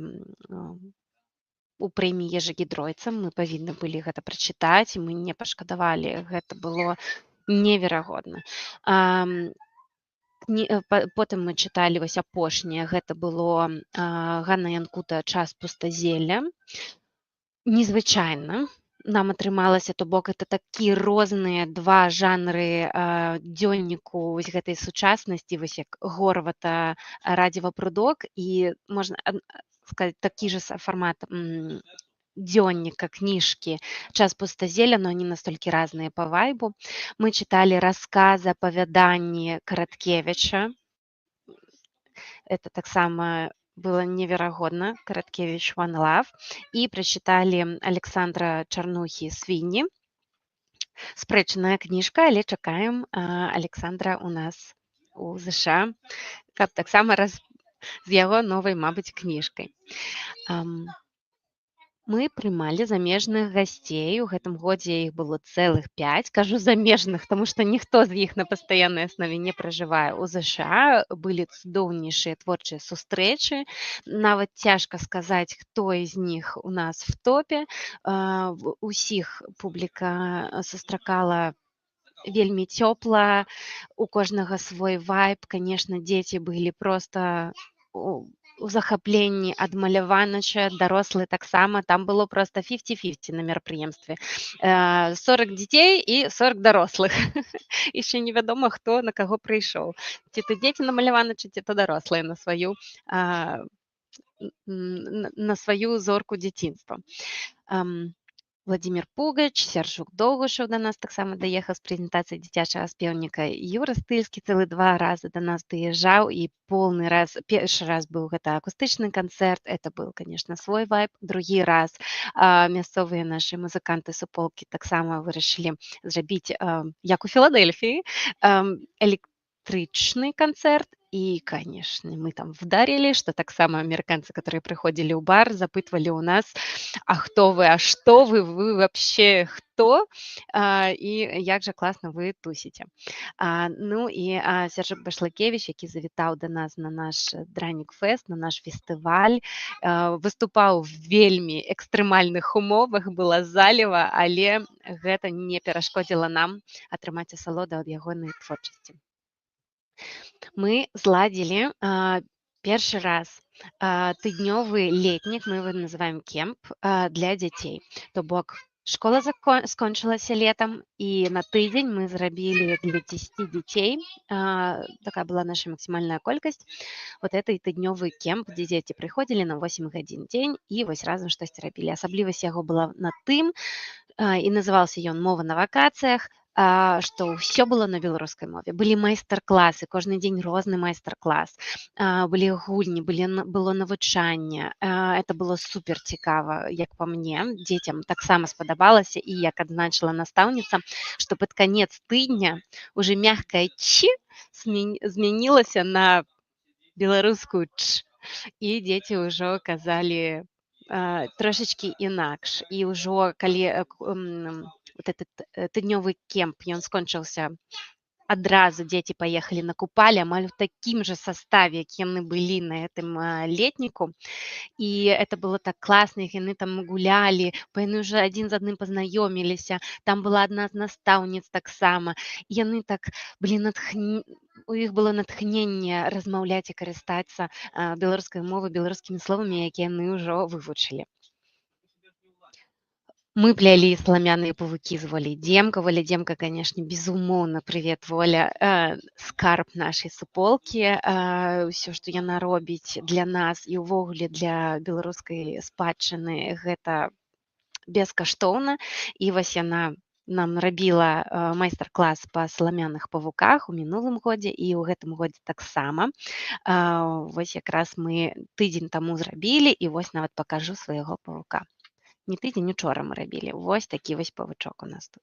у прэміі ежагідройцам, мы павінны былі гэта прачытаць, мы не пашкадавалі, гэта было неверагодна. Потым мы чыталі вось апошняе, гэта было Ганна Янкута «Час пустазелля». Незвычайна нам атрымалася, то бок это такі розныя два жанры дзённіку вось гэтай сучаснасці, вось як Горвата «Радзіва прудок» і можна сказаць такі же фармат дзённіка, кніжкі «Час пустазелля», но они настолькі разныя па вайбу. Мы чыталі расказы, апавяданні Караткевіча. Это таксама было неверагодна, Караткевич «One Love». І прачыталі Александра Чарнухі «Свінні». Спрэчная кніжка, але чакаем Александра у нас у ЗША, каб таксама з яго новай, мабыць, кніжкай. Мы прымалі замежных гасцей. У гэтым годзе іх было цэлых 5. Кажу замежных, таму што ніхто з іх на пастаяннай аснове не пражывае ў ЗША. Былі цудоўнейшыя творчыя сустрэчы. Нават цяжка сказаць, хто з них у нас в топе. Усіх публіка сустракала вельмі цёпла, у кожнага свой вайб. Конечно, дзеці былі проста у захапленні ад маляванача, дарослыя таксама, там было просто 50-50 на мерапрыемстве. 40 дзяцей і 40 дарослых. Яшчэ невядома, хто на каго прыйшоў. Ці то дзеці на маляванача, ці то дарослыя на сваю зорку дзяцінства. Владимир Пугач, Сяржук Доўгушаў да нас таксама даехаў з прэзентацыі дзіцячага спеўніка. Юра Стыльскі цэлы 2 разы да нас даязджаў, і першы раз быў гэта акустычны канцэрт, это быў, конечно, свой вайб. Другі раз мясцовыя нашы музыканты суполкі таксама вырашылі зрабіць, як у Філадельфіі, электрычны канцэрт. И, конечно, мы там вдарили, что так само американцы, которые приходили в бар, запытывали у нас, а кто вы, а что вы вообще кто, и як же классно вы тусите. Ну и Сержик Башлакевич, які завітаў до нас на наш Дранік Фест, на наш фестываль, выступаў в вельмі экстрэмальных умовах, было заліва, але гэта не перашкодзіла нам атрымаць асалоду ад ягонай творчасці. Мы зладзілі першы раз тыднёвы летнік, мы его называем кемп, для дзяцей. То бок школа скончылася летом, і на тыдзень мы зрабілі для 10 дзяцей. Такая была наша максімальная колькасць. Вот это і тыднёвы кемп, дзе дзеці прыходзілі на 8 гадзін дзень і вось разам штосьці рабілі. Асаблівасць яго была на тым, і называўся ён «Мова на вакацыях», што ўсё было на беларускай мове. Былі майстар-класы, кожны дзень розны майстар-клас, былі гульні, было навучанне. Это было супер цікава, як па мне. Дзецям таксама спадабалася, і як адзначыла настаўніца, што пад канец тыдня уже мягкае «ч» змянілася на беларускую «ч», і дзеці ўжо казалі трошачкі інакш. І ўжо калі вот этот тыднёвы кемп, ён скончыўся адразу, дзеці паехалі на купалі амаль у такім же составе, як яны былі на гэтым летніку. І это было так класна, яны там гулялі, яны ўжо адзін з адным пазнаёміліся, там была адна з настаўніц таксама. Яны так былі у іх было натхненне размаўляць і карыстацца беларускай мовай, беларускімі словамі, якія яны ўжо вывучылі. Мы плялі саламяныя павукі з Волей Демка. Воля Демка, конечно, безумоўна, привет, Воля, скарб нашай суполкі. Усё, што яна робіць для нас і ўвогуле для беларускай спадчыны, гэта бескаштоўна. І вось яна нам рабіла майстар-клас па саламяных павуках у мінулым годзе і ў гэтым годзе таксама. Вось якраз мы тыдзень таму зрабілі, і вось нават пакажу свайго павука. Не тыдзень, учора мы рабілі. Вось такі вось павучок у нас тут.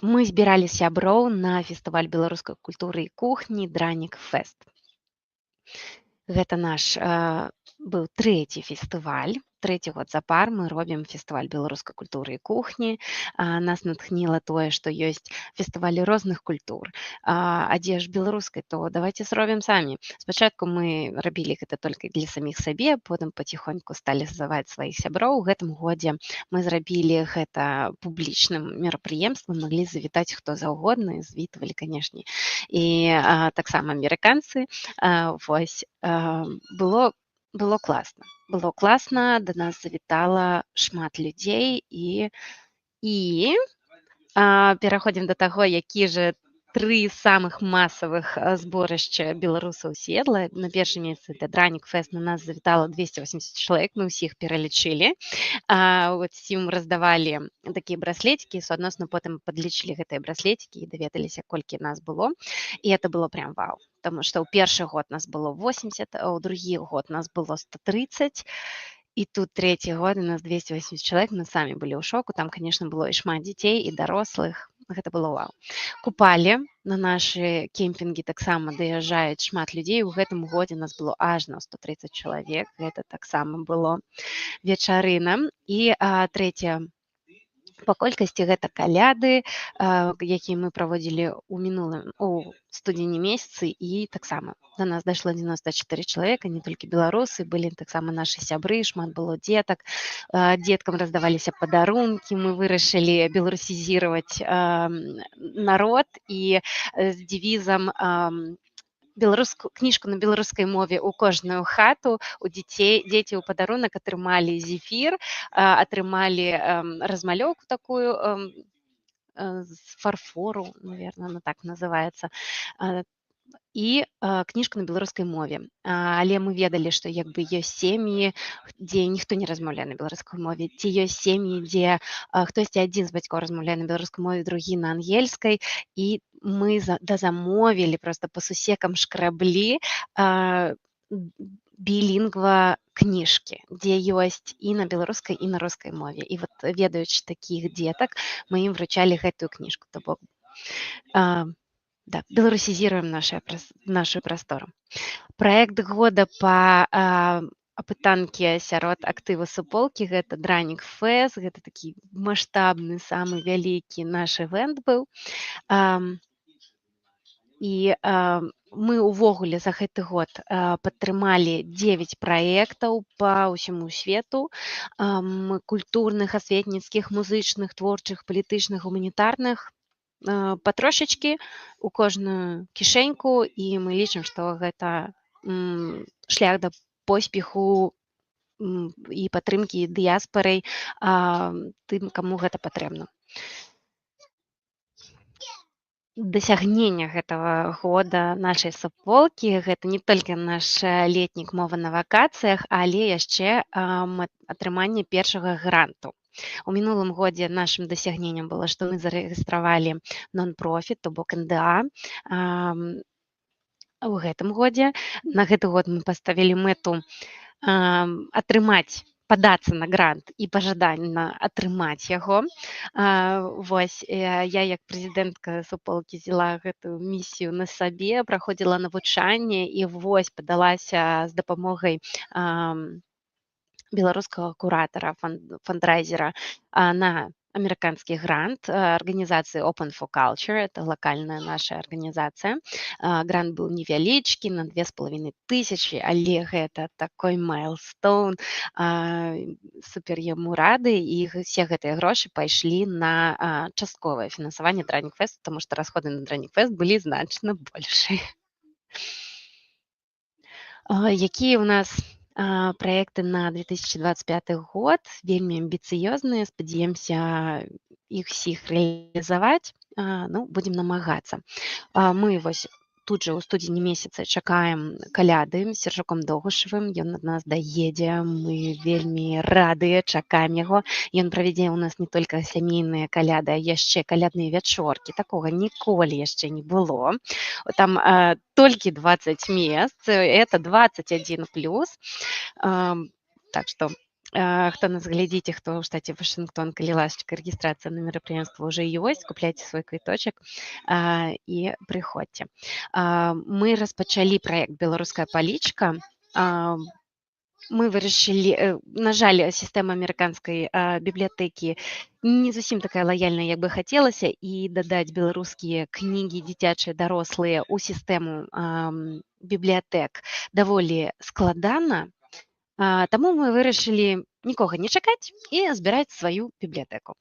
Мы збіралі сяброў на фестываль беларускай культуры і кухні Дранік Фест. Гэта наш быў 3-й фестываль. трэці год запар мы робім фестываль беларускай культуры і кухні. Нас натхніла тое, што ёсць фестывалі розных культур. А дзе ж беларускай, то давайте зробім самі. Спачатку мы рабілі гэта толькі для саміх сабе, потым паціхоньку сталі зваць сваіх сяброў. У гэтым годзе мы зрабілі гэта публічным мерапрыемствам, маглі завітаць хто заўгодна, звітвалі, канешне, і таксама амерыканцы. Вось, было класна. Было класна, да нас завітала шмат людзей і пераходзім да таго, які же 3 самых масавых зборышча беларусаў Сіэтла. На першым месцы это Дранік Фест, на нас завітала 280 чалавек, мы ўсіх пералічылі. Усім раздавалі такія браслетики, суадносна потым падлічылі гэтыя браслетики і даведаліся, колькі нас было. І это было прям вау, потому што ў першы год нас было 80, а ў другі год нас было 130. І тут трэці год у нас 280 чалавек, мы самі былі ў шоку, там, конечно, было і шмат дзяцей, і дарослых, гэта было вау. Купалі на нашы кемпінгі таксама даязджаюць шмат людзей, у гэтым годзе нас было ажно 130 чалавек, гэта таксама было вечарына. І трэцяе па колькасці гэта каляды, якія мы праводзілі у студзені месяцы, і таксама до нас дайшло 94 чалавека, не толькі беларусы, былі таксама нашы сябры, шмат было дзетак, дзеткам раздаваліся падарункі, мы вырашылі беларусізировать народ і з девізам кніжку на беларускай мове ў кожную хату, у дзеці ў падарунак атрымалі зефір, атрымалі размалёўку такую з фарфору, наверное, она так называется, і кніжку на беларускай мове. Але мы ведалі, што як бы ёсць сем'і, дзе ніхто не размаўляе на беларускай мове, ці ёсць сем'і, дзе хтосьці адзін з бацькоў размаўляе на беларускай мове, другі на ангельскай, і мы дазамовілі, просто па сусекам шкраблі білінгва кніжкі, дзе ёсць і на беларускай, і на рускай мове. І вот ведаючы такіх дзетак, мы ім вручалі гэтую кніжку. То бок, да, беларусізіруем нашу прастору. Праект года па апытанкі сярод актыву суполкі, гэта Дранік Фест, гэта такі маштабны, самы вялікі наш івент быў. І мы ўвогуле за гэты год падтрымалі 9 праектаў па ўсяму свету, культурных, асветніцкіх, музычных, творчых, палітычных, гуманітарных, патрошачкі у кожную кішэньку, і мы лічым, што гэта шлях да поспеху і падтрымкі дыяспарай тым, каму гэта патрэбна. Дасягнення гэтага года нашай суполкі гэта не толькі наш летнік мова на вакацыях, але яшчэ атрыманне першага гранту. У мінулым годзе нашым дасягненнем было, што мы зарэгістравалі нон-профіт, то бок НДА. У гэтым годзе, на гэты год мы паставілі мэту падацца на грант і пажаданна атрымаць яго. Вось, я як прэзідэнтка суполкі взяла гэтую місію на сабе, праходзіла навучанне і вось падалася з дапамогай беларускага куратара, фандрайзера на амерыканскі грант арганізацыі Open for Culture, это лакальная наша арганізацыя. Грант быў невялічкі, на 2500, але гэта такой майлстоун, супер яму рады, і все гэтыя грошы пайшлі на частковае фінансаванне Дранік Фест, тому што расходы на Дранік Фест былі значна большыя. Якія ў нас проекты на 2025 год, вельмі амбіцыёзныя, спадзяемся іх усіх рэалізаваць, будзем намагацца. Мы вось тут жа ў студзені месяцы чакаем каляды з Сержуком Догушевым, ён ад нас даедзе, мы вельмі радыя, чакаем яго. Ён правядзе ў нас не толькі сямейныя каляды, а яшчэ калядныя вячоркі, такога ніколі яшчэ не было. Там толькі 20 мест, это 21+. Так што хто нас глядзіце, хто ў штаце Вашынгтон, калі ласачка, рэгістрацыя на мерапрыемства ўжо ёсць, купляйце свой квіточак і прыходзьце. Мы распачалі праект «Беларуская палічка». мы вырашылі, на жаль, сістэма амерыканскай бібліятэкі не зусім такая лаяльная, як бы хацелася, і дадаць беларускія кнігі дзіцячыя, дарослыя ў сістэму бібліятэк даволі складана. Таму мы вырашылі нікога не чакаць і збіраць сваю бібліятэку.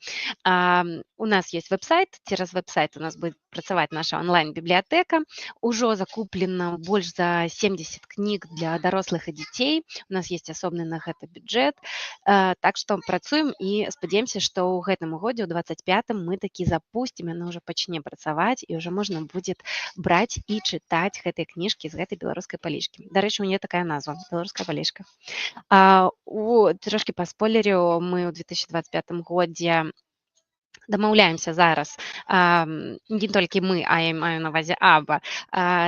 У нас есть веб-сайт, цераз веб-сайт у нас будет працаваць наша онлайн-бібліятэка. Ужо закуплена больш за 70 кніг для дарослых і дзяцей. У нас есть асобны на гэта бюджэт. Так што працуем і спадзяемся, што ў гэтым годзе, ў 25-м, мы такі запусцім, яна ўжо пачне працаваць, і ўжо можна будзе браць і чытаць гэтыя кніжкі з гэтай беларускай палічкі. Дарэчы, у нее такая назва – беларуская палічка. Трошки паспойлерю, мы ў 2025 годзе дамаўляемся зараз, не толькі мы, а я маю на ўвазе АБА,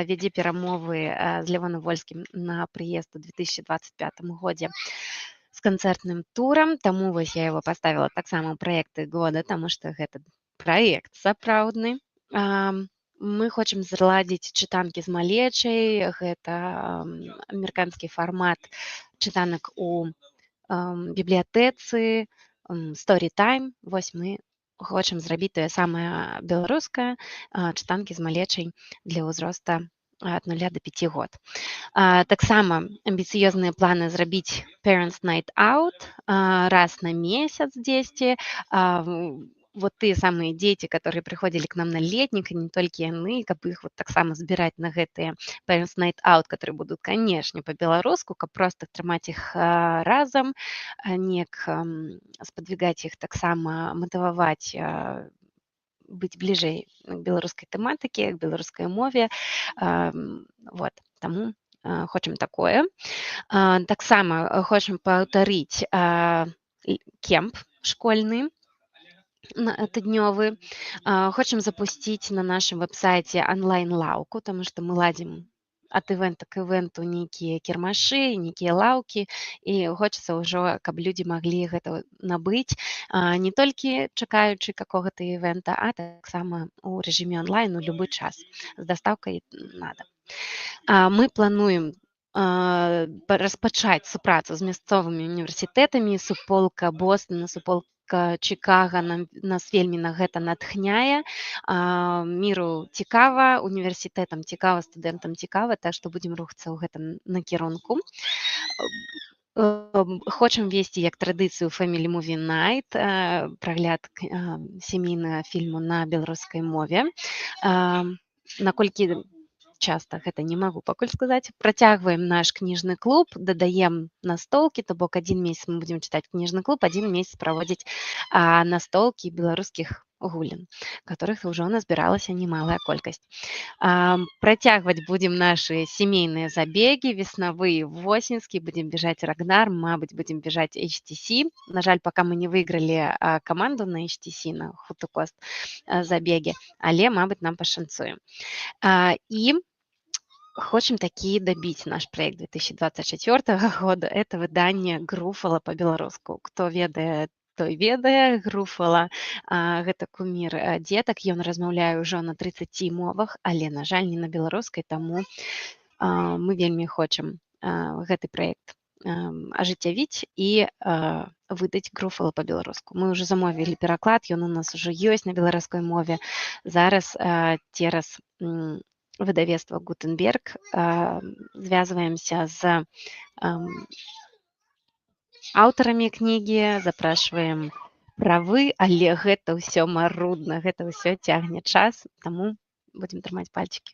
вядзе перамовы з Левоном Вольскім на прыезд у 2025 годзе з канцэртным турам, таму вось я его паставіла таксама ў праекты года, таму што гэта праект сапраўдны. Мы хочам зладзіць чытанкі з малечай, гэта амерыканскі фармат чытанак у бібліятэцы, story-time. Вось мы хочам зрабіць тое самае беларускае, чытанкі з малечай для ўзроста ад 0 до 5 год. Таксама амбіцыёзныя планы зрабіць Parents Night Out раз на месяц дзесьці. Вот тыя самыя дзеці, которые прыходзілі к нам на летнік, і не толькі яны, каб іх вот таксама збіраць на гэтыя Parents Night Out, которые будуць, канешне, па-беларуску, каб проста трымаць іх разам, неяк спадвігаць іх таксама, матываваць быць бліжэй к беларускай тэматыкі, к беларускай мове. Вот, таму хочам такое. Таксама хочам паўтарыць кемп школьны, тыднёвы. Хочам запусціць на нашым веб-сайце онлайн-лаўку, таму што мы ладзім ад івэнта к івэнту нейкія кірмашы, нейкія лаўкі, і хочацца ўжо, каб людзі маглі гэта набыць, не толькі чакаючы какога-то івэнта, а таксама у рэжыме онлайн у любы час, з дастаўкай на дом. Мы плануем распачаць супрацу з мясцовымі універсітэтамі, суполка Бостона, суполка Чикаго нас вельмі на гэта натхняе. Міру цікава, універсітэтам цікава, студэнтам цікава, так што будзем рухацца ў гэтым накірунку. Хочам весці як традыцыю Family Movie Night, прагляд сямейнага фільму на беларускай мове. Наколькі часта гэта не магу пакуль сказаць. Працягваем наш кніжны клуб, дадаем настолкі, то бок 1 месяц мы будзем чытаць кніжны клуб, 1 месяц праводзіць настолкі беларускіх гулін, которых ўжо назбіралася немалая колькасць. Працягваць будзем нашы сямейныя забегі, веснавы і восеньскі, будзем бежаць Рагнар, мабыць, будзем бежаць HTC. На жаль, пака мы не выйгралі каманду на HTC, на хутукост забегі, але, мабыць, нам пашанцуе. І хочам такі дабіць наш праект 2024 года. Это выданне Груфала па-беларуску. Хто ведае, той ведае. Груфала гэта кумір дзетак. Ён размаўляе ўжо на 30 мовах, але, на жаль, не на беларускай, таму мы вельмі хочам гэты праект ажыццявіць і выдаць Груфала па-беларуску. Мы ўжо замовілі пераклад, ён у нас ужо ёсць на беларускай мове. Зараз цераз выдавецтва Гутенберг звязваемся з аўтарамі кнігі, запрашваем правы, але гэта ўсё марудна, гэта ўсё цягне час, таму будзем трымаць пальчыкі.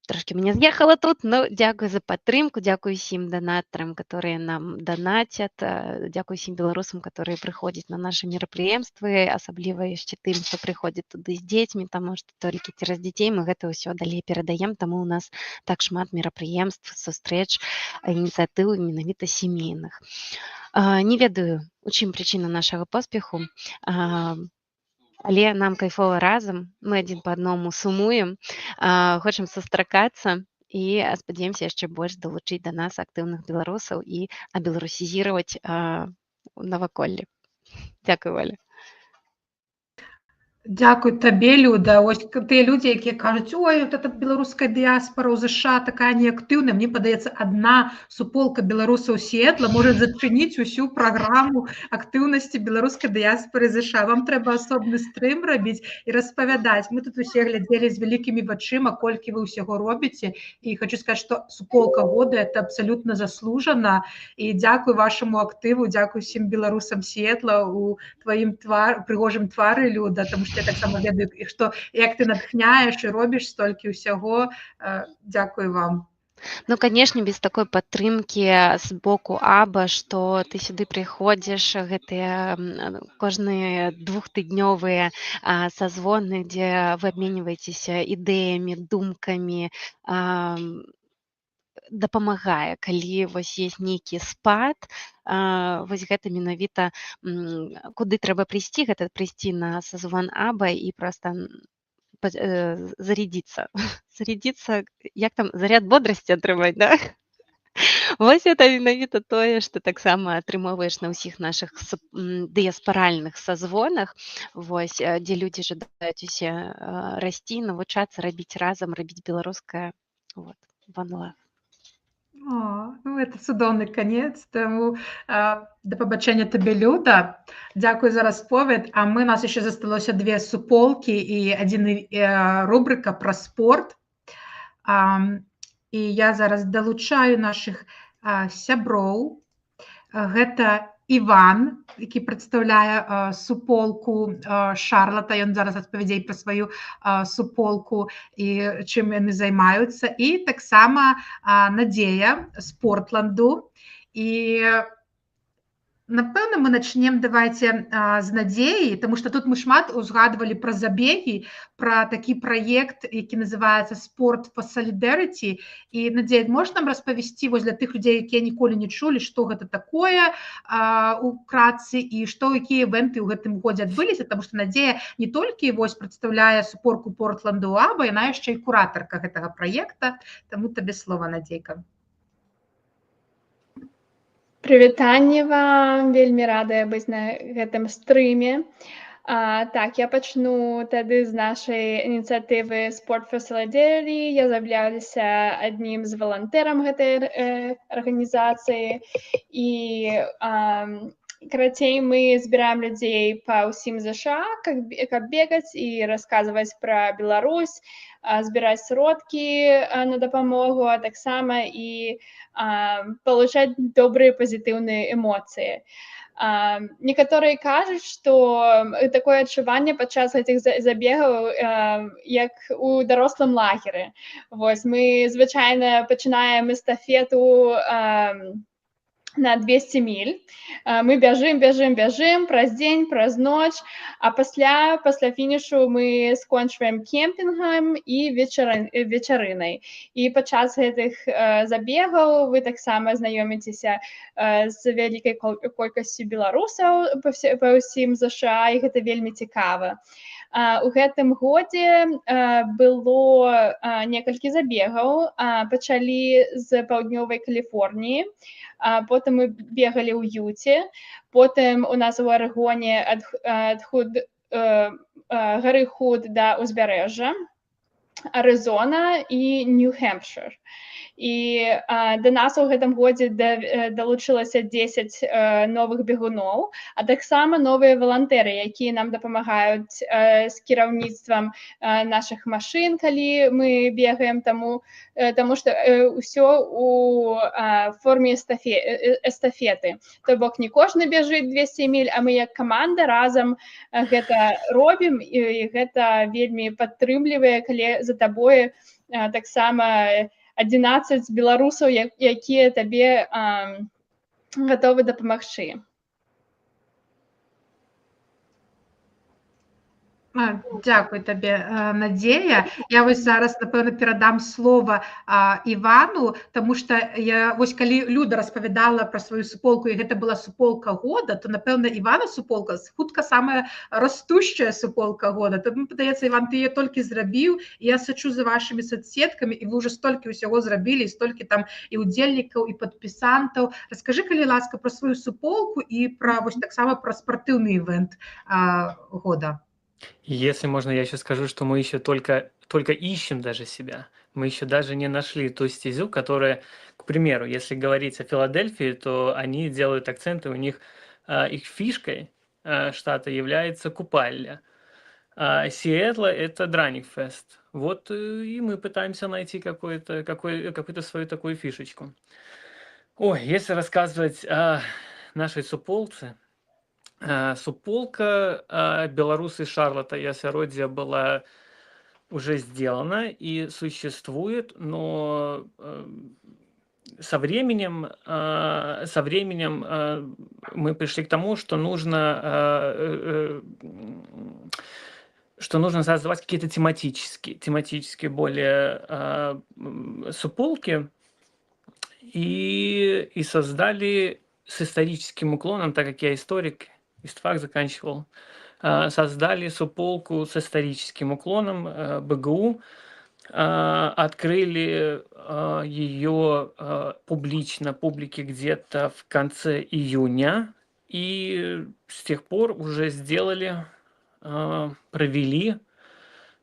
Трошки меня з'ехала тут, но дзякую за падтрымку, дзякую усім донатарам, которые нам донатят, дзякую усім беларусам, которые прыходзяць на наши мерапрыемствы, асабліва яшчэ тым, хто прыходзіць туды з дзецьмі, таму што толькі цераз дзяцей мы гэта ўсё далей перадаем, таму у нас так шмат мерапрыемств, сустрэч, ініцыятыў менавіта сямейных. Не ведаю, у чым прычына нашага поспеху, але нам кайфова разам, мы адзін па аднаму сумуем, хочам сустракацца і спадзяемся яшчэ больш далучыць да нас актыўных беларусаў і абеларусізіраваць наваколле. Дзякуй, Оля. Дзякуй табе, Люда. Ось тыя людзі, якія кажуць: ой, вот эта беларуская дыяспара ў ЗША такая неактыўная. Мне падаецца, адна суполка беларусаў Сіэтла можа зачыніць усю праграму актыўнасці беларускай дыяспары ЗША. Вам трэба асобны стрым рабіць і распавядаць. Мы тут усе глядзелі з вялікімі вачыма, колькі вы ўсяго робіце. І хочу сказаць, што суполка года это абсалютна заслужана. І дзякуй вашаму актыву, дзякуй усім беларусам Сіэтла у тваім прыгожым твары, Люда, таму што я таксама ведаю, што як ты натхняеш і робіш столькі ўсяго. Дзякуй вам. Ну, конечно, без такой падтрымкі з боку АБА, што ты сюды прыходзіш, гэтыя кожныя двухтыднёвыя сазвоны, дзе вы абменьваецеся ідэямі, думкамі, дапамагае, калі вось есть нейкі спад, вось гэта менавіта куды трэба прыйсці, гэта прыйсці на сазвон АБА і проста зарядзіцца. Зарядзіцца, як там, заряд бодрасці атрымаць, да? Вось гэта менавіта тое, што таксама атрымоўваеш на ўсіх нашых дыяспаральных сазвонах, вось, дзе людзі жадаюць усе расці, навучацца, рабіць разам, рабіць беларускае. Вот, one love. Ну, это цудоўны канец, таму да пабачэння табе, Люда. Дзякуй за расповед. А мы, нас яшчэ засталося 2 суполкі і адзін рубрыка пра спорт. І я зараз далучаю нашых сяброў. Гэта Іван, які прадстаўляе суполку Шарлата. Ён зараз распавядзе пра сваю суполку і чым яны займаюцца. І таксама Надзея з Портланду. І напэўна, мы начнем давайте з Надзеі, тому што тут мы шмат узгадвалі пра забегі, пра такі праект, які называецца «Sport for Solidarity». І, Надзея, можаш нам распавесці вось для тых людзей, якія ніколі не чулі, што гэта такое украдцы і што, якія івенты ў гэтым годзе адбыліся, таму што Надзея не толькі вось прадстаўляе суполку Портланду АБА, яна яшчэ і куратарка гэтага праекта. Таму табе слова, Надзейка. Прывітанне вам, вельмі радая быць на гэтым стрыме. Так, я пачну тады з нашай ініцыятывы Sport for Solidarity. Я з'яўляюся аднім з валантэрам гэтай арганізацыі. І карацей, мы збіраем людзей па ўсім ЗША, каб бегаць і расказваць пра Беларусь, збіраць сродкі на дапамогу, а таксама і получаць добрыя пазітыўныя эмоцыі. Некаторыя кажуць, што такое адчуванне падчас гэтых забегаў, як у дарослым лагеры. Вось, мы звычайна пачынаем эстафету на 200 міль. Мы бяжым праз дзень, праз ноч, а пасля фінішу мы скончваем кемпінгам і вечарынай. І падчас гэтых забегаў вы таксама знаёміцеся з вялікай колькасцю беларусаў па ўсім ЗША, і гэта вельмі цікава. У гэтым годзе было некалькі забегаў. Пачалі з паўднёвай Каліфорніі, потым мы бегалі ў Юце, потым у нас у Арэгоне ад гары Худ да ўзбярэжжа, Арызона і Нью-Хэмпшыр. І да нас у гэтым годзе далучылася 10 новых бегуноў, а таксама новыя валантэры, якія нам дапамагаюць з кіраўніцтвам нашых машын, калі мы бегаем, таму што ўсё у форме эстафеты. То бок не кожны бяжыць 200 міль, а мы як каманда разам гэта робім, і гэта вельмі падтрымлівае, калі за табой таксама 11 беларусаў, якія табе гатовы дапамагчы. Дзякуй табе, Надзея. Я вось зараз, напэўна, перадам слова Івану, таму што вось калі Люда распавядала пра сваю суполку, і гэта была суполка года, то, напэўна, Івана суполка хутка самая растущая суполка года. Таму, падаецца, Іван, ты яе толькі зрабіў, і я сачу за вашымі соцсеткамі, і вы ўжо столькі ўсяго зрабілі, і столькі там і ўдзельнікаў, і падпісантаў. Раскажы, калі ласка, пра сваю суполку і пра вось таксама пра спартыўны івент года. Если можно, я еще скажу, что мы еще только ищем даже себя. Мы еще даже не нашли ту стезю, которая, к примеру, если говорить о Филадельфии, то они делают акценты, у них их фишкой штата является купальня. А Сиэтла – это Драникфест. Вот и мы пытаемся найти какую-то свою такую фишечку. Ой, если рассказывать о нашей суполце, суполка белорусы Шарлота и Асяродия была уже сделана и существует, но со временем мы пришли к тому, что нужно создавать какие-то тематические более суполки, и создали с историческим уклоном, так как я историк, истфак заканчивал, создали суполку с историческим уклоном БГУ, открыли ее публично публике где-то в конце июня, и с тех пор уже сделали, провели,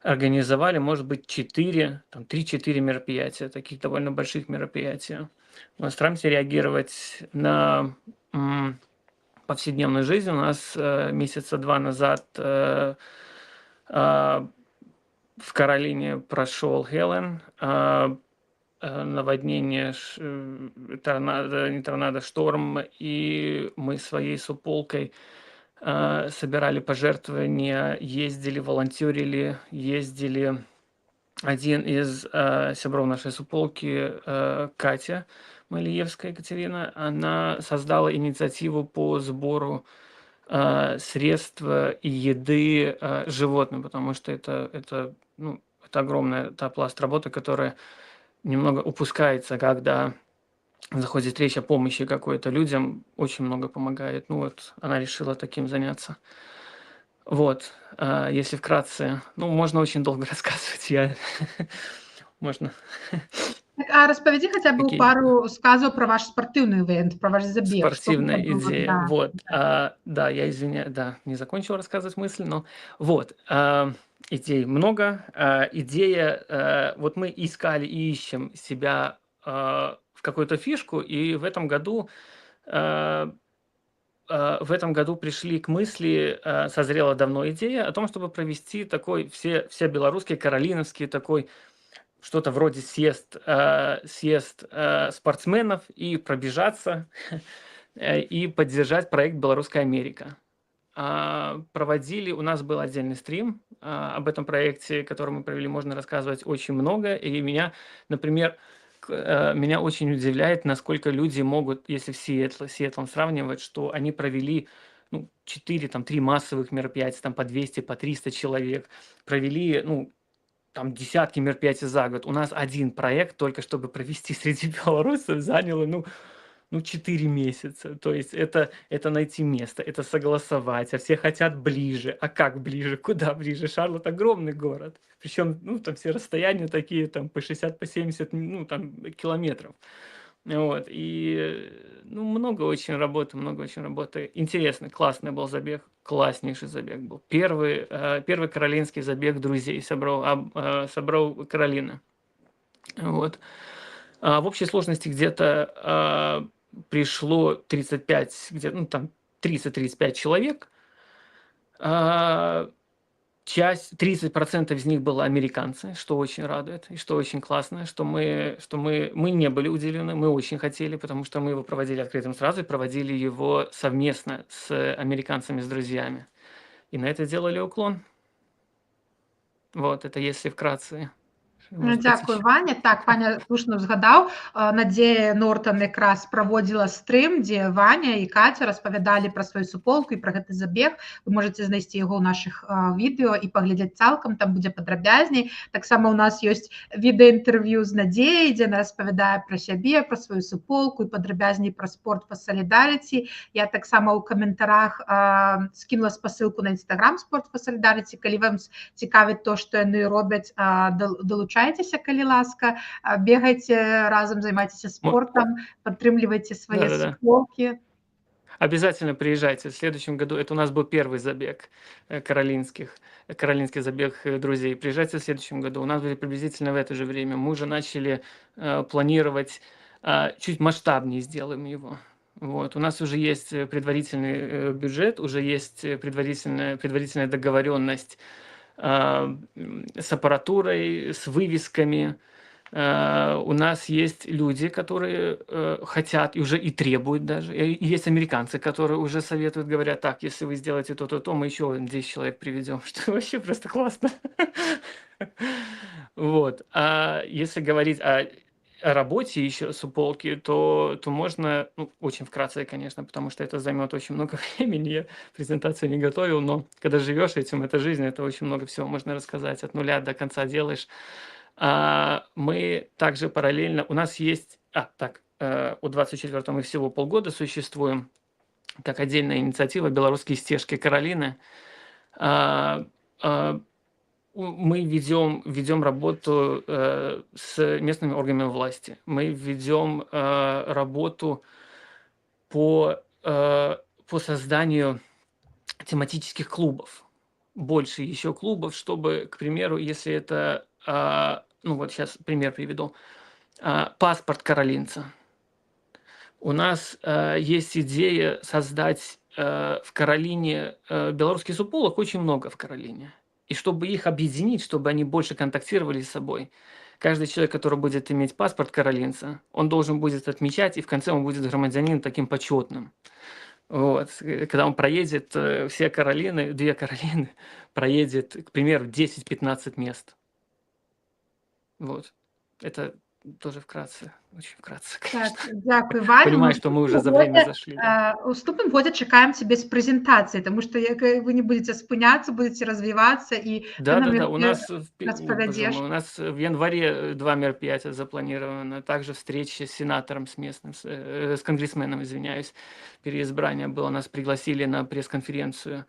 организовали, может быть, 3-4 мероприятия, таких довольно больших мероприятия. Мы стараемся реагировать на повседневную жизнь. У нас месяца 2 назад в Каролине прошел Хелен, наводнение, торнадо, шторм, и мы своей суполкой собирали пожертвования, ездили, волонтерили, ездили. Один из сябров нашей суполки, Катя Малиевская Екатерина, она создала инициативу по сбору средств и еды животным, потому что это огромный пласт работы, которая немного упускается, когда заходит речь о помощи какой-то людям, очень много помогает. Она решила таким заняться. Вот, если вкратце, можно очень долго рассказывать, можно. А распавядзі хаця бы ў Окей. пару сказаў пра ваш спартыўны івент, пра ваш забег. Спортивная Что это было? идея. Да. Вот. Да, я извиняюсь, не закончил рассказывать мысль, но вот. Идей много. Идея, вот мы искали и ищем себя в какую-то фишку, и в этом году пришли к мысли, созрела давно идея о том, чтобы провести такой всебелорусский, каролиновский такой, что-то вроде съезд спортсменов и пробежаться и поддержать проект «Белорусская Америка». Проводили, у нас был отдельный стрим об этом проекте, который мы провели, можно рассказывать очень много. И меня, например, меня очень удивляет, насколько люди могут, если с Сиэтлом сравнивать, что они провели 3 массовых мероприятия, по 200, по 300 человек, провели, десятки мероприятий за год. У нас один проект, только чтобы провести среди белорусов, заняло, 4 месяца. То есть это найти место, это согласовать, а все хотят ближе. А как ближе? Куда ближе? Шарлотт огромный город. Причем, все расстояния такие, по 60, по 70, километров. Вот. И, много очень работы. Интересный, классный был забег, класснейший забег был. Первый каролинский забег друзей собрал Каролина. Вот. В общей сложности где-то пришло 35, 30-35 человек. 30% из них было американцы, что очень радует и что очень классно, что мы не были удивлены, мы очень хотели, потому что мы его проводили открытым сразу и проводили его совместно с американцами, с друзьями. И на это делали уклон. Вот, это если вкратце. Дякую, Ваня. Так, Ваня слушно згадаў. Надзея Нортон якраз праводзіла стрым, дзе Ваня і Катя распавядалі пра сваю суполку і пра гэты забег. Вы можете знайсці яго ў нашых відэо і паглядзець цалкам, там будзе падрабязней. Таксама у нас ёсць відэаінтэрв'ю з Надзеяй, дзе она распавядае пра сябе, пра сваю суполку і падрабязней пра спорт па Солідаріці. Я таксама ў каментарах скінула спасылку на Instagram спорт па Солідаріці. Калі вам цікавіць то, што яны робяць, долучайтеся, калі ласка, бегайте разом, займайтеся спортом, падтрымлівайце свае суполкі. Обязательно приезжайте. В следующем году, это у нас был первый забег каролинский забег друзей. Приезжайте в следующем году. У нас будет приблизительно в это же время. Мы уже начали планировать, чуть масштабнее сделаем его. Вот. У нас уже есть предварительный бюджет, уже есть предварительная договоренность с аппаратурой, с вывесками. У нас есть люди, которые хотят и уже и требуют даже. И есть американцы, которые уже советуют, говорят, так, если вы сделаете то, мы еще 10 человек приведем, что вообще просто классно. Вот. А если говорить о работе еще суполки, то можно, ну, очень вкратце, конечно, потому что это займет очень много времени. Я презентацию не готовил, но когда живешь этим, это жизнь, это очень много всего можно рассказать. От нуля до конца делаешь. Мы также параллельно, у нас есть, у 24-го мы всего полгода существуем, как отдельная инициатива «Белорусские стежки Каролины». Мы ведем работу с местными органами власти. Мы ведем работу по созданию тематических клубов. Больше еще клубов, чтобы, к примеру, если это, ну вот сейчас пример приведу, паспорт каролинца. У нас есть идея создать в Каролине, белорусских суполок очень много в Каролине. И чтобы их объединить, чтобы они больше контактировали с собой, каждый человек, который будет иметь паспорт каролинца, он должен будет отмечать, и в конце он будет гражданином таким почетным. Вот. Когда он проедет все Каролины, 2 Каролины, проедет, к примеру, 10-15 мест. Вот. Это тоже вкратце, очень вкратце, конечно. Так, дякую, Ваня. Понимаю, что мы уже за время зашли. У наступным годзе чакаем тебе с презентацией, потому что вы не будете спыняться, будете развиваться, и Да, у нас распавядзеш. у нас в январе 2 мероприятия запланировано, также встреча с сенатором, с местным, с конгрессменом, извиняюсь, переизбрание было, нас пригласили на пресс-конференцию.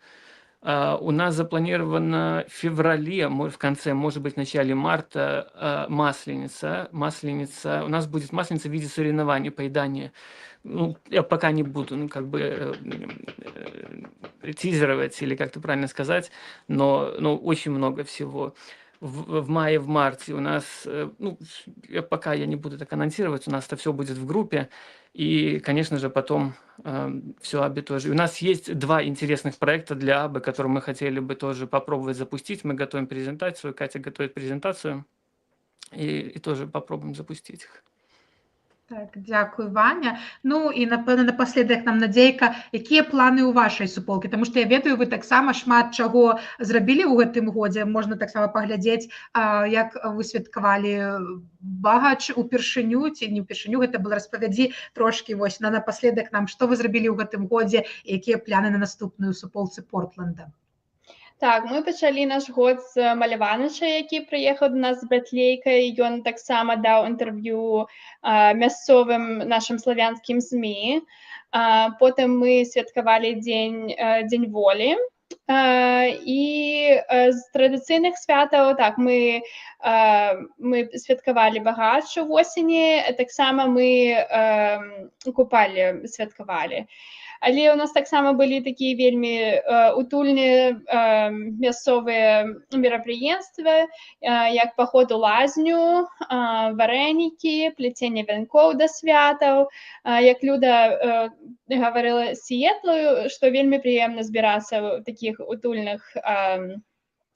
У нас запланировано в феврале, в конце, может быть, в начале марта, масленица. У нас будет масленица в виде соревнований, поедания. Ну, я пока не буду, ну, как бы тизерировать или как-то правильно сказать, но очень много всего. В мае, в марте у нас, ну, пока я не буду так анонсировать, у нас это все будет в группе. И, конечно же, потом все АБИ тоже. И у нас есть 2 интересных проекта для АБИ, которые мы хотели бы тоже попробовать запустить. Мы готовим презентацию, Катя готовит презентацию, и тоже попробуем запустить их. Так, дзякуй, Ваня. Ну і напэўна напаследак нам Надзейка, якія планы ў вашай суполкі, таму што я ведаю, вы таксама шмат чаго зрабілі ў гэтым годзе, можна таксама паглядзець, як вы святкавалі багач упершыню ці не ўпершыню, гэта было, распавядзі трошкі вось напаследак нам, што вы зрабілі ў гэтым годзе і якія пляны на наступную суполцы Портленда. Так, мы пачалі наш год з Маляваныча, які прыехаў да нас з братлейкай. Ён таксама даў інтэрв'ю мясцовым нашым славянскім ЗМІ. Потым мы святкавалі дзень волі. І з традыцыйных святаў, так, мы святкавалі багач у восені, таксама мы купалі святкавалі. Але у нас таксама былі такія вельмі утульныя мясцовыя мерапрыемствы, як паход у лазню, варэнікі, пляценне вянкоў да святаў. Як Люда гаварыла з Сіетлу, што вельмі прыемна збірацца ў такіх утульных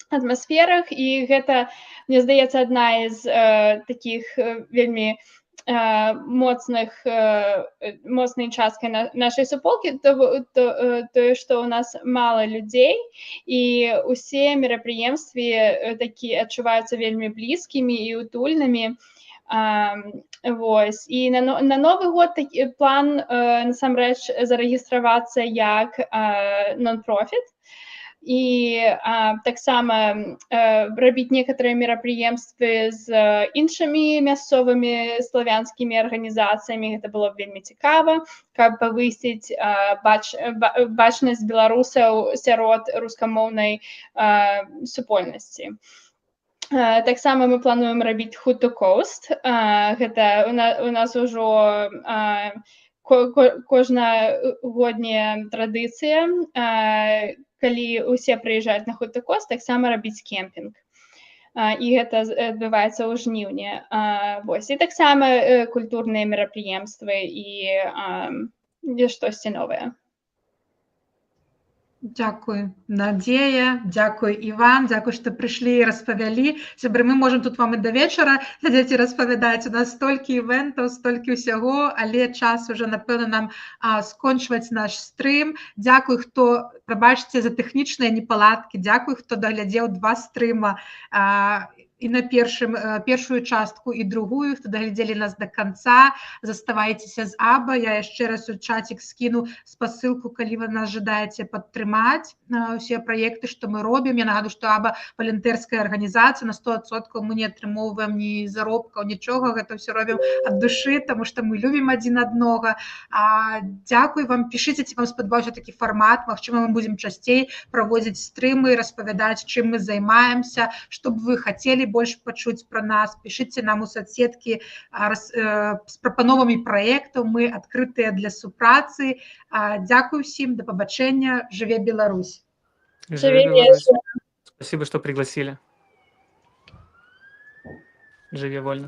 атмасферах, і гэта, мне здаецца, адна з такіх вельмі моцнай часткай нашай суполкі, тое, што ў нас мала людзей, і ўсе мерапрыемствы такі адчуваюцца вельмі блізкімі і утульнымі. Вось. І на Новы год план насамрэч зарэгістравацца як нон-профіт, і таксама рабіць некаторыя мерапрыемствы з іншымі мясцовымі славянскімі арганізацыямі. Гэта было вельмі цікава, каб павысіць бачнасць беларусаў сярод рускамоўнай супольнасці. Таксама мы плануем рабіць Hood to Coast. Гэта у нас ужо кожнагодняя традыцыя, калі ўсе прыязджаюць на Хуты Кост, таксама рабіць кемпінг. І гэта адбываецца ў жніўні. Вось. І таксама культурныя мерапрыемствы і штосьці новае. Дзякуй, Надзея, дзякуй, Іван, дзякуй, што прыйшлі і распавялі. Сябры, мы можам тут вам і да вечара сядзець і распавядаць. У нас столькі івентаў, столькі ўсяго, але час уже, напэўна, нам скончваць наш стрым. Дзякуй, хто, прабачце за тэхнічныя непаладкі, дзякуй, хто даглядзеў 2 стрыма і на першую частку і другую, хто даглядзелі нас до конца. Заставайцеся з АБА. Я яшчэ раз у чатик скіну спасылку, калі вы нас жадаеце падтрымаць усе праекты, што мы робім. Я нагадую, што АБА валантэрская арганізацыя, на 100% мы не атрымоўваем ні заробкаў, нічога, гэта ўсё робім ад душы, таму што мы любім адзін аднога. Дзякуй вам, пішыце, ці вам спадабаўся такі фармат, магчыма, мы будзем часцей праводзіць стрымы, распавядаць, чым мы займаемся, што б вы хацелі больш пачуць пра нас. Пішыце нам у соцсеткі з прапановамі праектаў, мы адкрытыя для супрацы. Дзякуй усім, да пабачэння, жыве Беларусь. Живе Беларусь. Спасибо, что пригласили. Живи вольно.